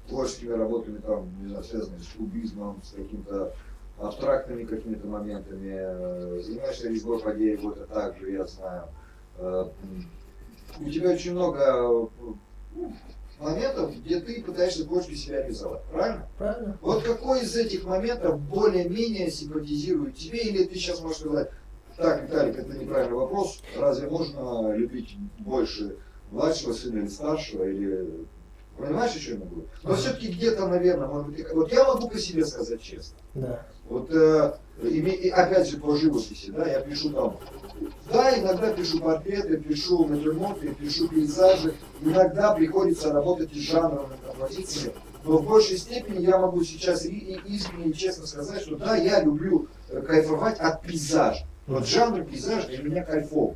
творческими работами, там, не знаю, связанными с кубизмом, с какими-то абстрактными какими-то моментами. Занимаешься резьбой по дереву, это также, я знаю. У тебя очень много моментов, где ты пытаешься больше себя реализовать. Правильно? Правильно. Вот какой из этих моментов более-менее симпатизирует тебе, или ты сейчас можешь сказать, так, Виталик, это неправильный вопрос, разве можно любить больше младшего сына или старшего, или... Понимаешь, о чем я говорю? Но все-таки где-то, наверное, может быть, вот я могу по себе сказать честно. Да. Вот, и опять же, по живописи, да, я пишу там, да, иногда пишу портреты, пишу натюрморты, пишу пейзажи, иногда приходится работать с жанровыми композициями, но в большей степени я могу сейчас искренне и честно сказать, что да, я люблю кайфовать от пейзажа. Вот жанр пейзаж для меня кайфов.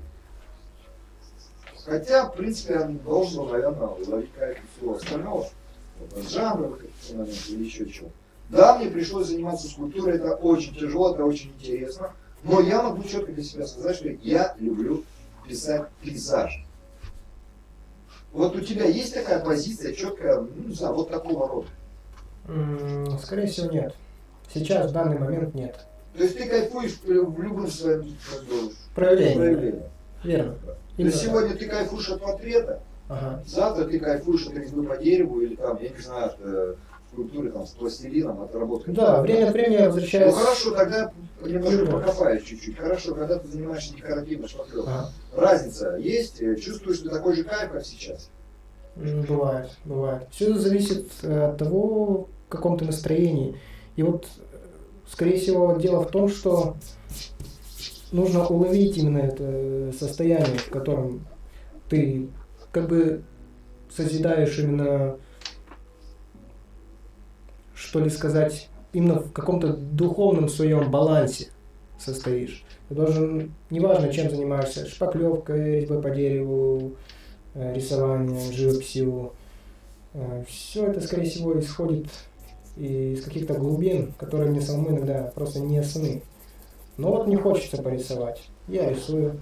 Хотя, в принципе, он должен, наверное, ловить кайф всего остального. Вот, от жанровых моментов или еще чего. Да, мне пришлось заниматься скульптурой, это очень тяжело, это очень интересно. Но я могу четко для себя сказать, что я люблю писать пейзаж. Вот у тебя есть такая позиция четкая, ну, не знаю, вот такого рода? Скорее всего, нет. Сейчас, в данный момент, нет. То есть ты кайфуешь в любом своем Проявлении. Верно. То есть сегодня ты кайфуешь от портрета, Ага. завтра ты кайфуешь от резьбы по дереву или там, я не знаю, от скульптуры там, с пластилином, от работы. Да, время от времени я возвращаюсь. Ну хорошо, тогда немножко покопаюсь чуть-чуть. Хорошо, когда ты занимаешься декоративной шпаклевкой. Ага. Разница есть? Чувствуешь ты такой же кайф, как сейчас? Бывает, бывает. Все зависит от того, в каком ты настроении. И вот, скорее всего, дело в том, что нужно уловить именно это состояние, в котором ты как бы созидаешь именно, что ли сказать, именно в каком-то духовном своем балансе состоишь. Ты должен, неважно чем занимаешься, шпаклевкой, резьбой по дереву, рисованием, живописью, Все это, скорее всего, исходит из каких-то глубин, которые мне самому иногда просто не ясны. Но вот мне хочется порисовать, я рисую.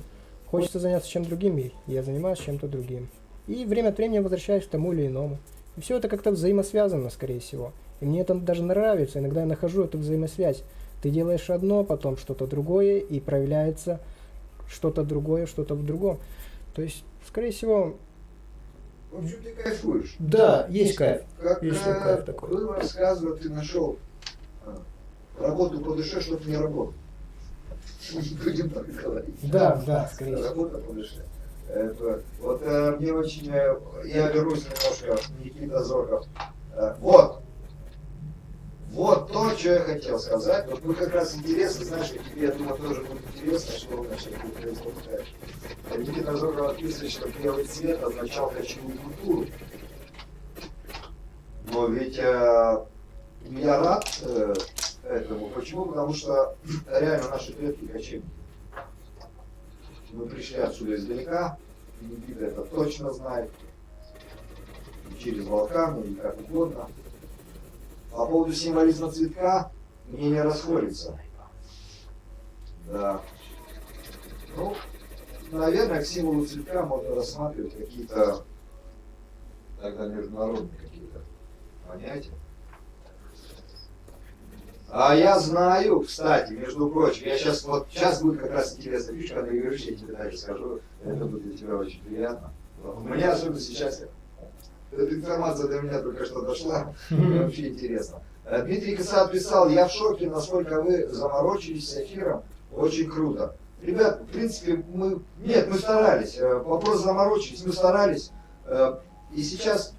Хочется заняться чем-то другим, и я занимаюсь чем-то другим. И время от времени возвращаюсь к тому или иному. И все это как-то взаимосвязано, скорее всего. И мне это даже нравится, иногда я нахожу эту взаимосвязь. Ты делаешь одно, потом что-то другое, и проявляется что-то другое, что-то в другом. То есть, скорее всего... В общем, ты кайфуешь. Да, есть кайф. Как Есть кайф такой. было рассказывать, ты нашел работу по душе, чтобы не работать. Будем так говорить. Да, скорее всего. Работа по душе. Вот мне очень... Я вернусь немножко, Никита Зорков. Вот то, что я хотел сказать. Вот мы как раз интересно, знаешь, что тебе, я думаю, тоже будет интересно, что вообще будет происходить. Никита Зорков описывает, что белый цвет означал кочевую культуру. Но ведь я рад этому. Почему? Потому что реально наши предки кочевники. Мы пришли отсюда издалека, Никита это точно знает, через Балканы или как угодно. По поводу символизма цветка мнения расходятся. Да. Ну, наверное, к символу цветка можно рассматривать какие-то тогда международные какие-то понятия. А я знаю, кстати, между прочим, я сейчас будет как раз интересная фишка, когда я я тебе дальше скажу, это будет для тебя очень приятно. Мне особенно сейчас эта информация до меня только что дошла, мне вообще интересно. Дмитрий Касат писал, я в шоке, насколько вы заморочились с эфиром, очень круто. Ребят, в принципе, мы старались, вопрос заморочились, мы старались, и сейчас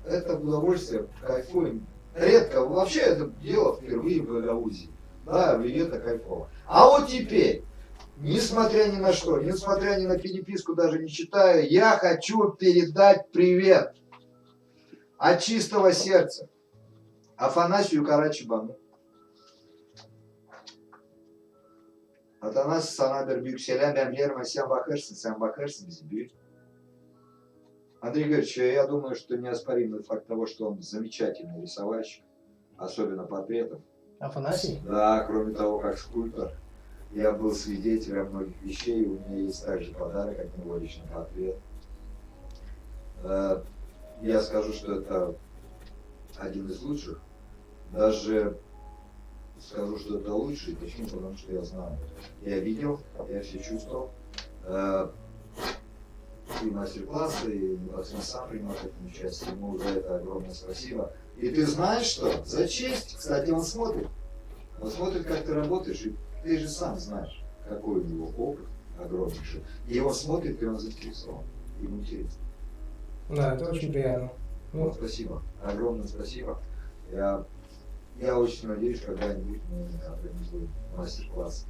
это удовольствие, кайфуем. Редко, вообще это дело впервые в Гагаузии. Да, и это кайфово. А вот теперь, несмотря ни на что, несмотря ни на переписку, даже не читаю, я хочу передать привет от чистого сердца Афанасию Карачибану. Атанас Санадер Бюкселя Бямлерма Сямбахерсен Зибюль. Андрей Григорьевич, я думаю, что неоспоримый факт того, что он замечательный рисовальщик, особенно портретов. Афанасий? Да, кроме того, как скульптор. Я был свидетелем многих вещей, у меня есть также подарок от него, личный портрет. Я скажу, что это один из лучших. Даже скажу, что это лучший. Почему? Потому что я знаю. Я видел, я все чувствовал. И мастер-классы, и Максим сам принимал в этом участие. Ему за это огромное спасибо. И ты знаешь что? За честь, кстати, он смотрит. Он смотрит, как ты работаешь, и ты же сам знаешь, какой у него опыт огромнейший. И он смотрит, и он заинтересован. Ему интересно. Да, это очень приятно. Ну, спасибо. Огромное спасибо. Я очень надеюсь, когда-нибудь мы организуем мастер-класс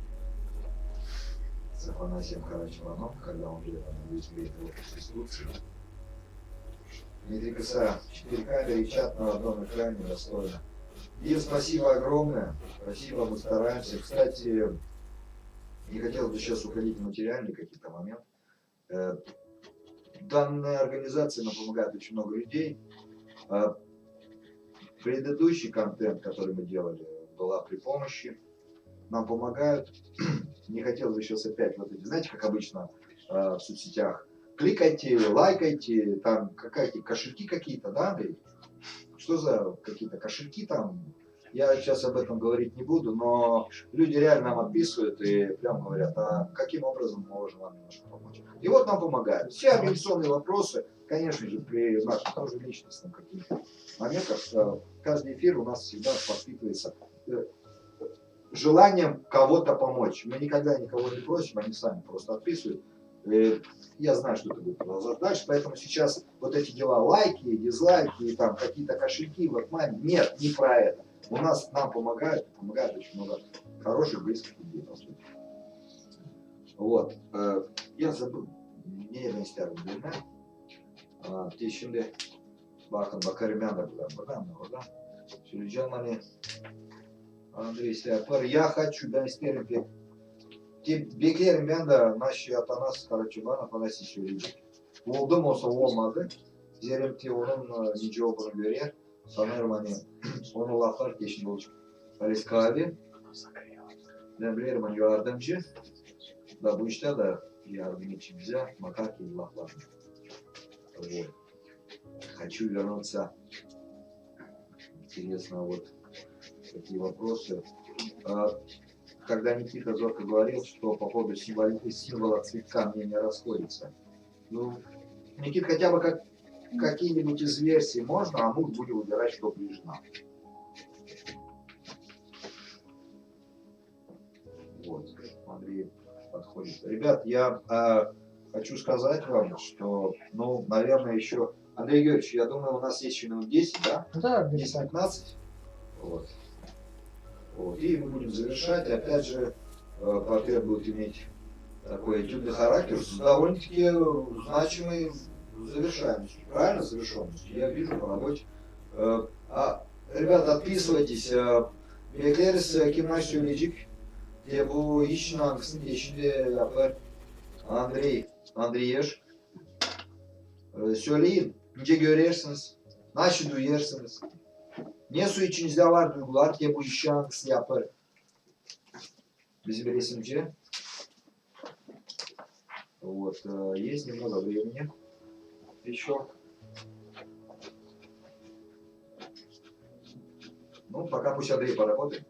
с Афанасием Карачеваном, когда он где-то будет в его присутствии. Дмитрий Косарев, 4 камеры и чат на одном экране достойно. И спасибо огромное. Спасибо, мы стараемся. Кстати, не хотелось бы сейчас уходить в материальные какие-то моменты. Данная организация нам помогает очень много людей. Предыдущий контент, который мы делали, была при помощи. Нам помогают. Не хотелось бы сейчас опять вот эти, знаете, как обычно в соцсетях, кликайте, лайкайте, там какие-то кошельки какие-то, да, Андрей? Что за какие-то кошельки там? Я сейчас об этом говорить не буду, но люди реально нам отписывают и прям говорят, а каким образом мы можем вам немножко помочь. И вот нам помогают. Все организационные вопросы, конечно же, при наших тоже личностных каких-то моментах, каждый эфир у нас всегда подпитывается желанием кого-то помочь. Мы никогда никого не просим, они сами просто отписывают. Я знаю, что это будет продолжаться дальше, поэтому сейчас вот эти дела, лайки, дизлайки, и там какие-то кошельки, вебмани, нет, не про это. Нам помогает очень много хороших, близких людей, по сути. Вот. Я забыл, не иsterim bilmem. Şimdi bakın bakarım ben de buradan. Söyleyeceğim hani Андрей Сляпар, я хочу, ben isterim ki beklerim ben de Naşi Atanas Karaçıban Afanasi söyleyecek. Oldu mu olsa olmadı. Zerimti onun nice olduğunu göre sanırım hani onu laflar geçin olacak. Alice abi ben bilirim hani yardımcı da bu işte de yardım için bize makar gibi laflar. Вот. Хочу вернуться. Интересно, вот такие вопросы. Когда Никита Зорко говорил, что по поводу символа цветка мнения расходятся. Ну, Никит, хотя бы какие-нибудь из версий можно, а мы будем выбирать, что ближе нам. Вот, Андрей подходит. Ребят, я хочу сказать вам, что, ну, наверное, еще... Андрей Георгиевич, я думаю, у нас есть еще минут 10, да? Да, 10-15. Вот. Вот. И мы будем завершать. Опять же, портрет будет иметь такой этюдный характер с довольно-таки значимой завершаемостью. Правильно, завершенностью? Я вижу по работе. Ребята, отписывайтесь. Bekleriz kimler söyleyecek diye bu işin hangisini geçinde yapar. Andreyer. Söyleyin. Nice görürsünüz. Nasıl duyarsınız. Ne su içinizde var duygular diye bu işi hangisi yapar. Bizim resimci. Вот, есть немного времени еще. Ну, пока пусть Андрей поработает.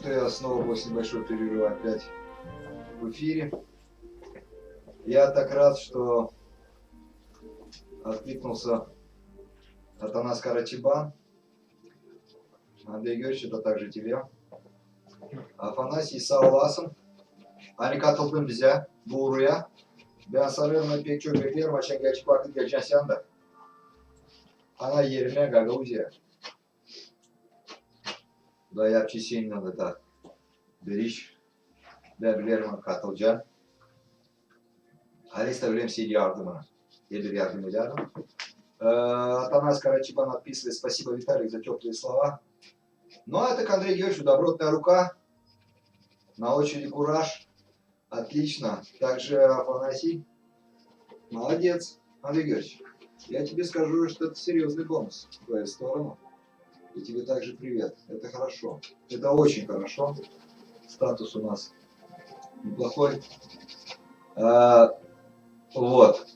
что я снова после небольшого перерыва опять в эфире. Я так рад, что откликнулся Атанас Карачибан. Андрей Георгиевич, это также тебе. Афанасий Сауласом. Hani katıldın bize Buğru'ya. Ben sanıyorum pek çok beklerim. Açan gerçek vakit geleceğin de. Ana yerine Gagauziya. Da yapçısıyım da Beriş. Ben bilirim katılacağım. Алиста Влем сидит yardımına. Gelir yardım ederdim. Атанас Карачибан отписывает. Спасибо, Виталик, за теплые слова. Ну, а это к Андрею Георгиевичу добротная рука. На очереди кураж. Отлично. Также Афанасий. Молодец, Андрей Георгиевич. Я тебе скажу, что это серьезный бонус в твою сторону. И тебе также привет. Это хорошо. Это очень хорошо. Статус у нас неплохой. Вот.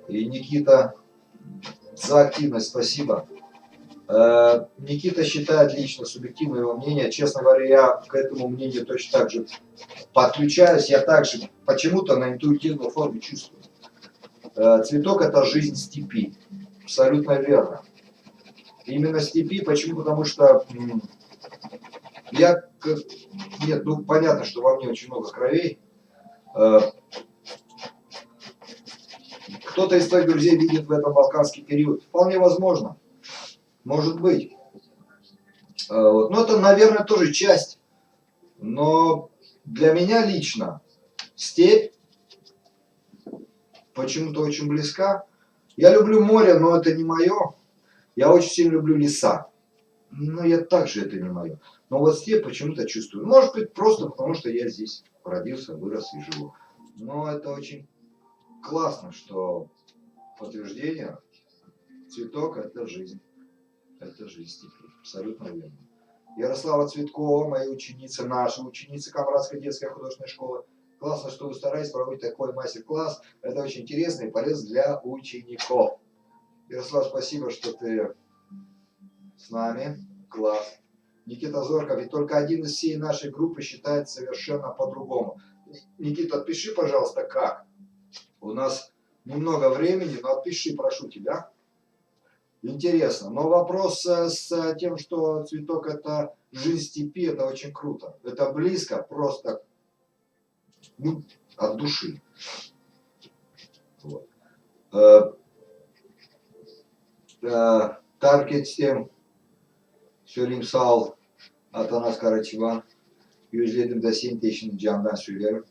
И Никита, за активность спасибо. Никита считает лично субъективное его мнение. Честно говоря, я к этому мнению точно так же подключаюсь. Я также почему-то на интуитивной форме чувствую. Цветок — это жизнь степи. Абсолютно верно. Именно степи. Почему? Потому что нет, ну понятно, что во мне очень много кровей. Кто-то из твоих друзей видит в этом балканский период. Вполне возможно. Может быть. Вот. Ну, это, наверное, тоже часть. Но для меня лично степь почему-то очень близка. Я люблю море, но это не мое. Я очень сильно люблю леса. Но я также это не мое. Но вот степь почему-то чувствую. Может быть, просто потому, что я здесь родился, вырос и живу. Но это очень классно, что подтверждение. Цветок — это жизнь. Это жизнь степи. Абсолютно верно. Ярослава Цветкова, моя ученица, наша ученица Камрадской детской художественной школы. Классно, что вы стараетесь проводить такой мастер-класс. Это очень интересно и полезно для учеников. Ярослав, спасибо, что ты с нами. Класс. Никита Зорков, и только один из всей нашей группы считает совершенно по-другому. Никита, отпиши, пожалуйста, как. У нас немного времени, но отпиши, прошу тебя. Интересно. Но вопрос с тем, что цветок — это жизнь степи, это очень круто. Это близко, просто от души. Вот. Terk ettim. Söyleyeyim sağ ol. Atanas Karaçivan. Özledim de seni de şimdi candan söylerim.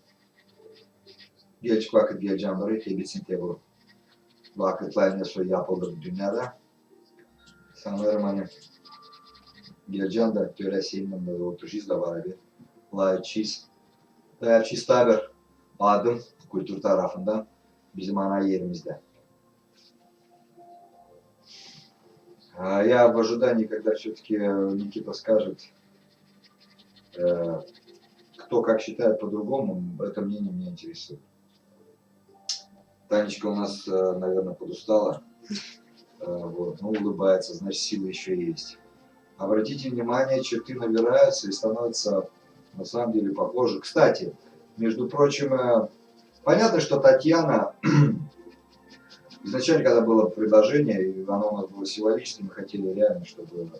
Gelecek vakit geleceğim oraya. Tebitsin bu vakitler nasıl yapıldı bu dünyada. Sanırım hani geleceğim de töre seninle de oturacağız da var bir. Layıkçıyız. Layıkçıyız tabi adım kültür tarafından bizim ana yerimizde. Я в ожидании, когда все-таки Никита скажет, кто как считает по-другому, это мнение меня интересует. Танечка у нас, наверное, подустала, вот, но улыбается, значит, сила еще есть. Обратите внимание, черты набираются и становятся на самом деле похожи. Кстати, между прочим, понятно, что Татьяна... Изначально, когда было предложение, и оно у нас было символическим, мы хотели реально, чтобы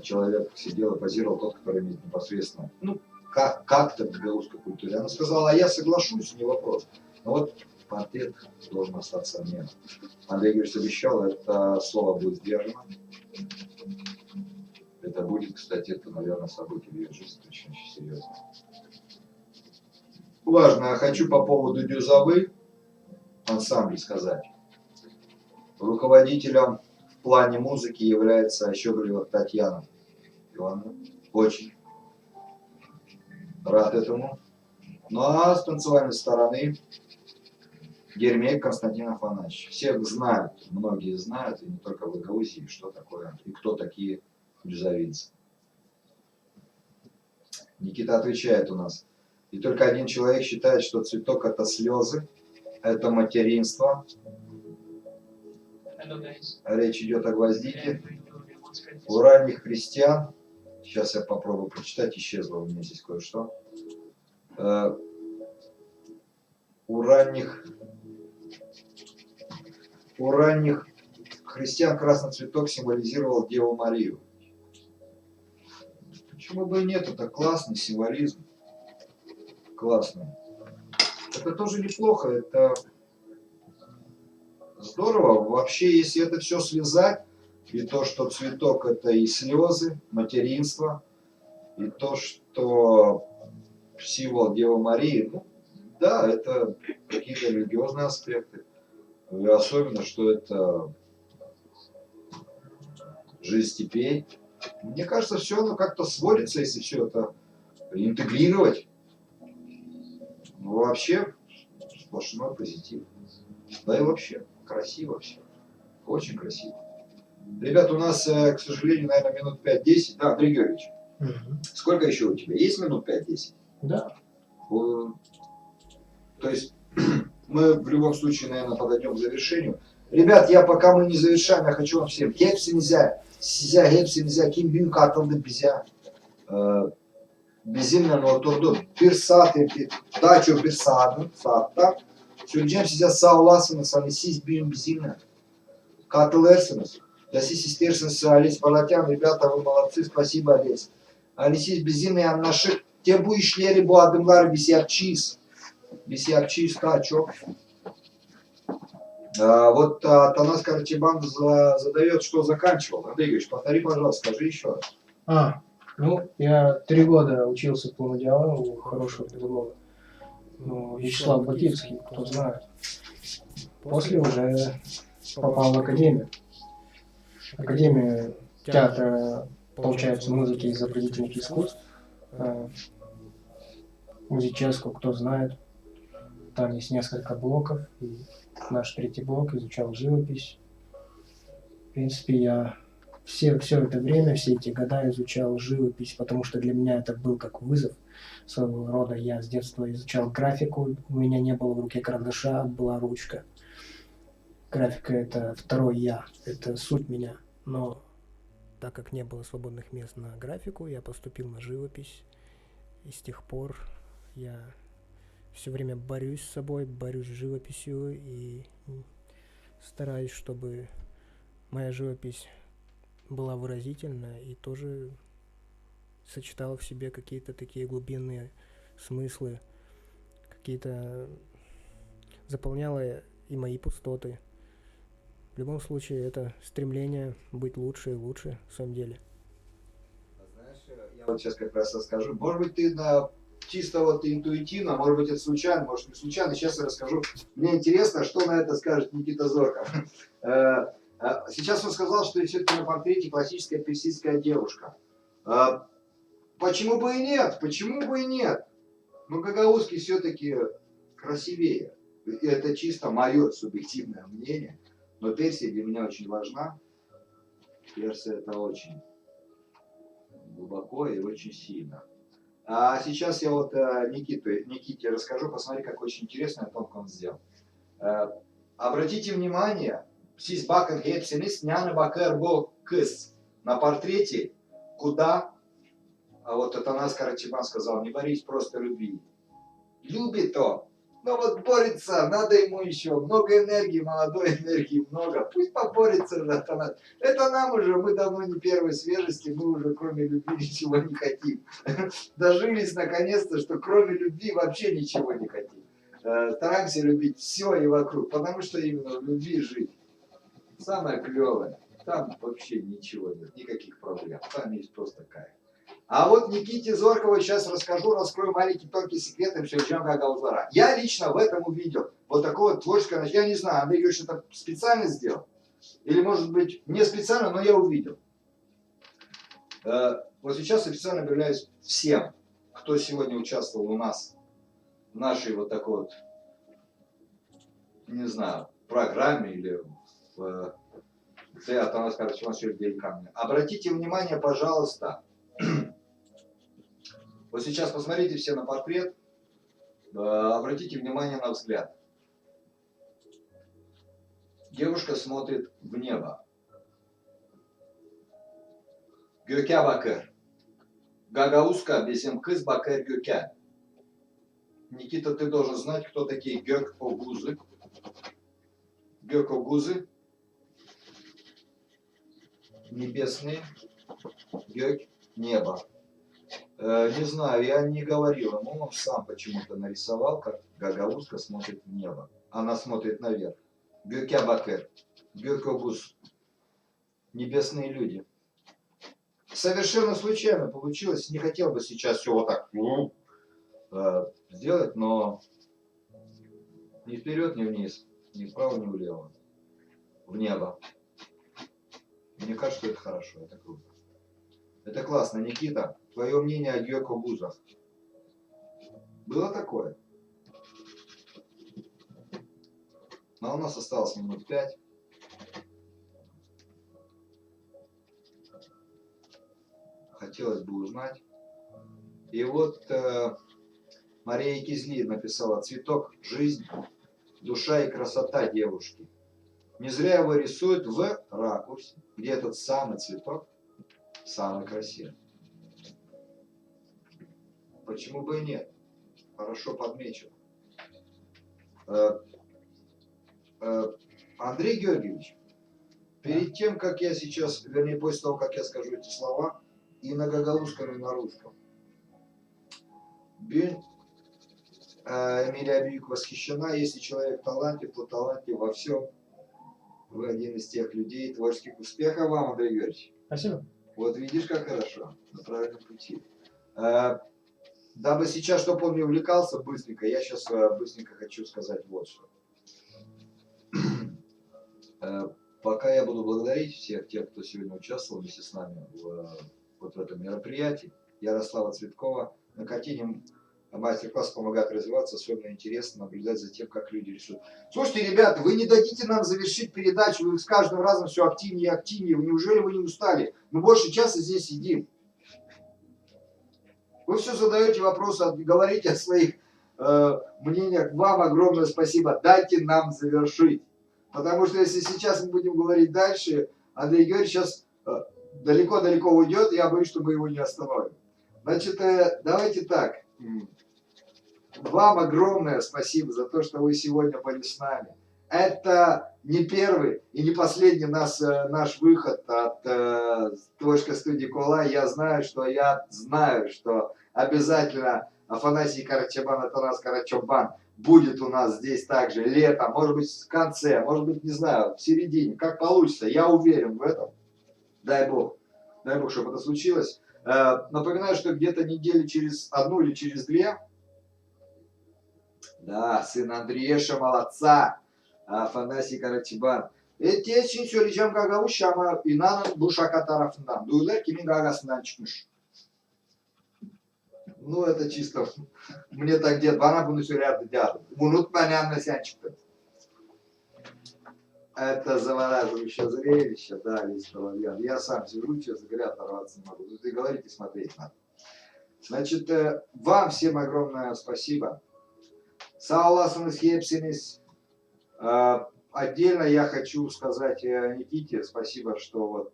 человек сидел и позировал тот, который имеет непосредственно, ну, как-то в белорусской культуре. Она сказала, а я соглашусь, не вопрос. Но вот портрет должен остаться мне. Андрей Георгиевич обещал, это слово будет сдержано. Это будет, кстати, это, наверное, событие в ее жизни очень серьезно. Важно, я хочу по поводу дюзовы ансамбля сказать. Руководителем в плане музыки является Щеголева Татьяна Ивановна. Очень рад этому. Ну а с танцевальной стороны Гермей Константин Афанасьевич. Всех знают, многие знают, и не только в Гагаузии, что такое и кто такие дюзовинцы. Никита отвечает у нас. И только один человек считает, что цветок — это слезы, это материнство. Речь идет о гвоздике. У ранних христиан Сейчас я попробую прочитать, исчезло у меня здесь кое-что. У ранних христиан красный цветок символизировал Деву Марию. Почему бы и нет? Это классный символизм. Классный. Это тоже неплохо, это здорово. Вообще, если это все связать, и то, что цветок это и слезы, материнство, и то, что символ Девы Марии, ну, да, это какие-то религиозные аспекты. И особенно, что это жизнь степей. Мне кажется, все оно как-то сводится, если все это интегрировать. Ну, вообще, сплошной позитив. Да и вообще, красиво все. Очень красиво. Ребят, у нас, к сожалению, наверное, минут 5-10. Да, Андрей Георгиевич, сколько еще у тебя? Есть минут 5-10? Да. То есть мы в любом случае, наверное, подойдем к завершению. Ребят, пока мы не завершаем, я хочу вам всем. Hepsinize, hepsinize kim büyük atıldı bize. Bizimle oturdu. Bir saat, daha çok bir saatte. Söyleyeceğim size sağ olasınız. Hani siz büyün bizimle. Katılırsınız. Да siz isterseniz Олесь Балатян, ребята, вы молодцы, спасибо, Олесь. Hani siz bizimle anlaşıp bu işleri, bu adımları biz yapacağız. Biz yapacağız daha çok. Вот Танас Карачебан задает, что заканчивал. Андрей Юрьевич, повтори, пожалуйста, скажи еще раз. Ну, я 3 года учился в планодиалу у хорошего педагога. Ну, Вячеслав Батицкий, кто знает. После уже попал в академию. Академию театра, получается, музыки и изобразительных искусств. Музыческу, кто знает. Там есть несколько блоков. И наш 3-й блок изучал живопись. В принципе, я все это время, все эти года изучал живопись, потому что для меня это был как вызов своего рода. Я с детства изучал графику, у меня не было в руке карандаша, была ручка. Графика — это второй я, это суть меня. Но так как не было свободных мест на графику, я поступил на живопись. И с тех пор я все время борюсь с собой, борюсь с живописью и стараюсь, чтобы моя живопись была выразительна и тоже сочетала в себе какие-то такие глубинные смыслы, какие-то заполняла и мои пустоты. В любом случае, это стремление быть лучше и лучше в своем деле. Знаешь, я вот сейчас как раз расскажу. Может быть, ты чисто вот интуитивно, может быть, это случайно, может, не случайно. Сейчас я расскажу. Мне интересно, что на это скажет Никита Зорков. Сейчас он сказал, что все-таки на портрете классическая персидская девушка. Почему бы и нет? Почему бы и нет? Но Гагаузский все-таки красивее. Это чисто мое субъективное мнение. Но Персия для меня очень важна. Персия это очень глубоко и очень сильно. А сейчас я вот Никите расскажу. Посмотри, как очень интересно о том, как он сделал. Обратите внимание, Сисбакер Гепсинис, Няна Бакер Бо Кыс. На портрете, куда, а вот Атанас Карачебан сказал, не борись, просто люби. Любит он. Но вот борется, надо ему еще много энергии, молодой энергии много. Пусть поборется же Атанас. Это нам уже, мы давно не первой свежести, мы уже кроме любви ничего не хотим. Дожились наконец-то, что кроме любви вообще ничего не хотим. Стараемся любить все и вокруг, потому что именно в любви жить. Самое клевое. Там вообще ничего нет, никаких проблем. Там есть просто кайф. А вот Никите Зоркову сейчас расскажу, раскрою маленький тонкий секрет Мшельджан Гагаузара. Я лично в этом увидел вот такое творческое, я не знаю, Андрей Юрьевич это специально сделал? Или может быть не специально, но я увидел. Вот сейчас официально объявляюсь всем, кто сегодня участвовал у нас в нашей вот такой вот, не знаю, программе или в Атанас Карачебан Камня. Обратите внимание, пожалуйста, вот сейчас посмотрите все на портрет, обратите внимание на взгляд. Девушка смотрит в небо. Göke bakır. Гагаузка, Беземкыз, Бакер, Гёкен. Никита, ты должен знать, кто такие Гёк-Огузы. Гёк-Огузы. Небесные. Гёк, небо. Не знаю, я не говорил ему, он сам почему-то нарисовал, как Гагаузка смотрит в небо. Она смотрит наверх. Гёкя Бакер. Гёк-Огуз. Небесные люди. Совершенно случайно получилось. Не хотел бы сейчас все вот так сделать, но ни вперед, ни вниз, ни вправо, ни влево. В небо. Мне кажется, это хорошо, это круто. Это классно. Никита, твое мнение о Гёк-Огузах? Было такое? Но у нас осталось минут 5. Хотелось бы узнать. И вот Мария Кизли написала: цветок, жизнь, душа и красота девушки. Не зря его рисуют в ракурсе, где этот самый цветок самый красивый. Почему бы и нет? Хорошо подмечено. Андрей Георгиевич, перед тем, как я сейчас, вернее, после того, как я скажу эти слова, и на гагаузском, и на русском, Эмилия Бьюк восхищена. Если человек талантлив, то талантлив во всем. Вы один из тех людей. Творческих успехов вам, Андрей Георгиевич. Спасибо. Вот видишь, как хорошо. На правильном пути. Дабы сейчас, чтобы он не увлекался быстренько, я сейчас быстренько хочу сказать вот что. Пока я буду благодарить всех тех, кто сегодня участвовал вместе с нами вот в этом мероприятии. Ярослава Цветкова. На картине мастер-класс помогает развиваться, особенно интересно наблюдать за тем, как люди рисуют. Слушайте, ребята, вы не дадите нам завершить передачу, вы с каждым разом все активнее и активнее. Неужели вы не устали? Мы больше часа здесь сидим. Вы все задаете вопросы, говорите о своих мнениях. Вам огромное спасибо. Дайте нам завершить. Потому что если сейчас мы будем говорить дальше, Андрей Георгиевич сейчас далеко-далеко уйдет, я боюсь, что мы его не остановим. Значит, давайте так. Вам огромное спасибо за то, что вы сегодня были с нами. Это не первый и не последний наш выход от творческой студии Кола. Я знаю, что обязательно Афанасий Карачабан, Атанас Карачабан будет у нас здесь также летом, может быть в конце, может быть, не знаю, в середине, как получится. Я уверен в этом. Дай Бог, чтобы это случилось. Напоминаю, что где-то недели через одну или через две, да, сын Андрееша, молодца, Афанасий Карачабан. Için söyleyeceğim Gagavuş ama inanın bu şaka tarafından. Duyular kimin gagasından çıkmış. Ну, это чисто. Мне так дед, bana bunu söylerdi дядя. Unutma ne anne sen çıktın. Это завораживающее зрелище, да, Лис Соловьян. Я сам сижу, честно говоря, оторваться не могу. Тут и говорить, и смотреть надо. Значит, вам всем огромное спасибо. Sağ olasınız hepsiniz. Отдельно я хочу сказать Никите спасибо, что вот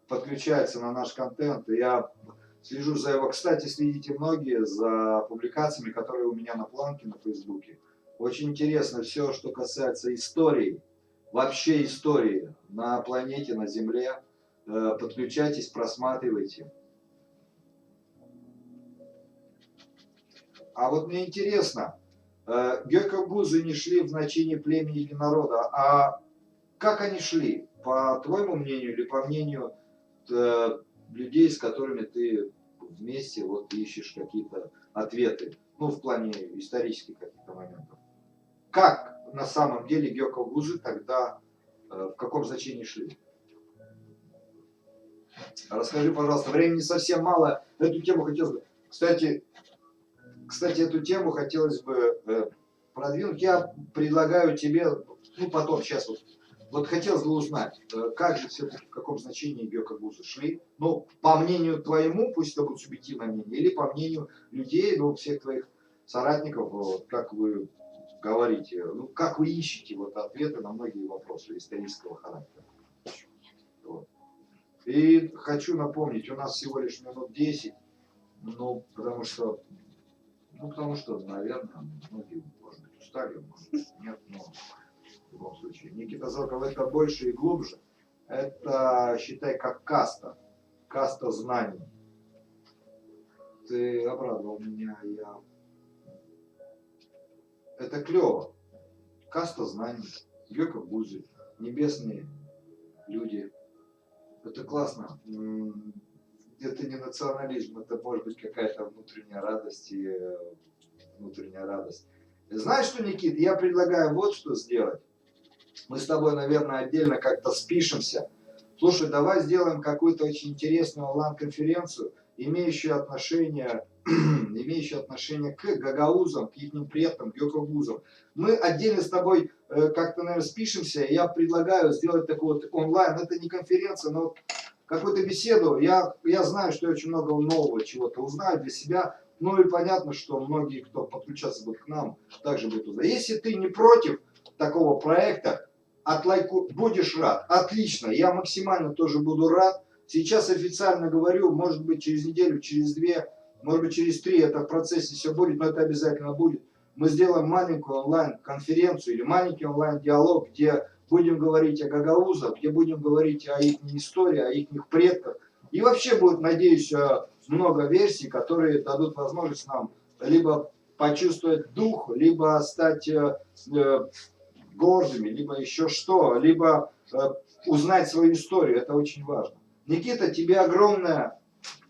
подключается на наш контент. Я слежу за его. Кстати, следите многие за публикациями, которые у меня на планке на Фейсбуке. Очень интересно все, что касается истории, вообще истории на планете, на Земле. Подключайтесь, просматривайте. А вот мне интересно, Гёк-Огузы не шли в значении племени или народа, а как они шли? По твоему мнению или по мнению людей, с которыми ты вместе вот ищешь какие-то ответы, ну, в плане исторических каких-то моментов? Как на самом деле Гёк-Огузы тогда, в каком значении шли? Расскажи, пожалуйста, времени совсем мало, эту тему хотелось бы... Кстати, эту тему хотелось бы продвинуть. Я предлагаю тебе, ну потом, сейчас вот хотелось бы узнать, как же все-таки, в каком значении Гёк-Огузы шли, ну, по мнению твоему, пусть это будет субъективное мнение, или по мнению людей, ну, всех твоих соратников, вот, как вы говорите, ну, как вы ищете вот ответы на многие вопросы исторического характера. Вот. И хочу напомнить, у нас всего лишь минут 10, потому что, наверное, многие, может быть, устали, может быть, нет, но в любом случае. Никита Золотов, это больше и глубже. Это, считай, как каста знаний. Ты обрадовал меня, Это клево. Каста знаний, гёкогузы, небесные люди. Это классно. Это не национализм, это может быть какая-то внутренняя радость внутренняя радость. Знаешь что, Никит, я предлагаю вот что сделать. Мы с тобой, наверное, отдельно как-то спишемся. Слушай, давай сделаем какую-то очень интересную онлайн-конференцию, имеющую отношение к гагаузам, к их предкам, к гёкогузам. Мы отдельно с тобой как-то, наверное, спишемся. Я предлагаю сделать такой вот онлайн. Это не конференция, но какую-то беседу. Я знаю, что я очень много нового чего-то узнаю для себя. Ну и понятно, что многие, кто подключаться будет к нам, также будут узнать. Если ты не против такого проекта, будешь рад. Отлично, я максимально тоже буду рад. Сейчас официально говорю, может быть через неделю, через 2, может быть через 3 это в процессе все будет, но это обязательно будет. Мы сделаем маленькую онлайн-конференцию или маленький онлайн-диалог, где будем говорить о гагаузах, где будем говорить о их истории, о их предках. И вообще будет, надеюсь, много версий, которые дадут возможность нам либо почувствовать дух, либо стать гордыми, либо еще что, либо узнать свою историю. Это очень важно. Никита, тебе огромное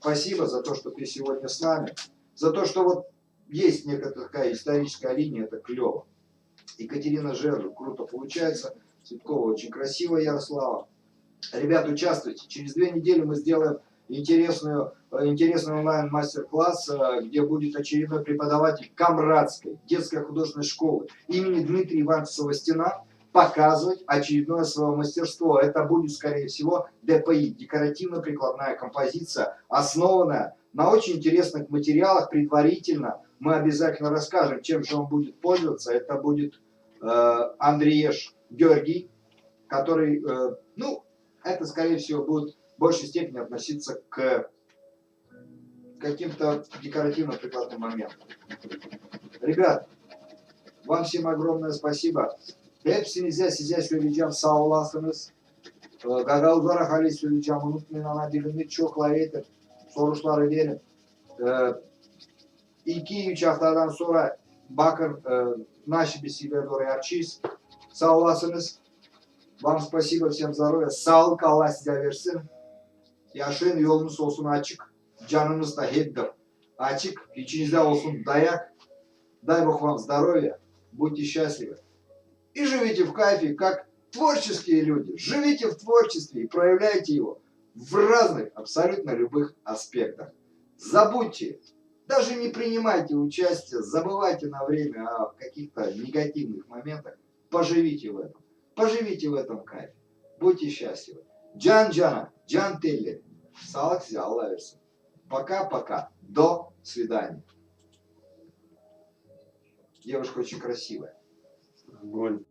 спасибо за то, что ты сегодня с нами, за то, что вот есть некая такая историческая линия, это клево. Екатерина Жерлик, круто получается. Цветкова очень красиво, Ярослава. Ребят, участвуйте. Через 2 недели мы сделаем интересный онлайн-мастер-класс, где будет очередной преподаватель Камрадской детской художественной школы имени Дмитрия Ивановича Савостина показывать очередное свое мастерство. Это будет, скорее всего, ДПИ, декоративно-прикладная композиция, основанная на очень интересных материалах. Предварительно мы обязательно расскажем, чем же он будет пользоваться. Это будет Андрееш Георгий, который, это, скорее всего, будет в большей степени относиться к каким-то декоративно-прикладным моментам. Rебят, вам всем огромное спасибо. Hepsinize size söyleyeceğim sağ olasınız. Gagauzlara hali söyleyeceğim. Unutmayın, ana dilinde çok layıktır. Soruları verin. 2-3 haftadan sonra bakın наши беседы yapacağız. Sağ olasınız. Вам спасибо, всем здоровья. Sağlık, Allah size versin. Yaşayın, yolunuz olsun açık. Canınız da hep açık. İçinizde olsun dayak. Дай Бог вам здоровья. Будьте счастливы. И живите в кайфе, как творческие люди. Живите в творчестве и проявляйте его в разных, абсолютно любых аспектах. Забудьте, даже не принимайте участие, забывайте на время о каких-то негативных моментах. Поживите в этом. Поживите в этом кайфе. Будьте счастливы. Can cana, can telleri. Sağlık size, Allah versin. Пока-пока. До свидания. Девушка очень красивая. Огонь.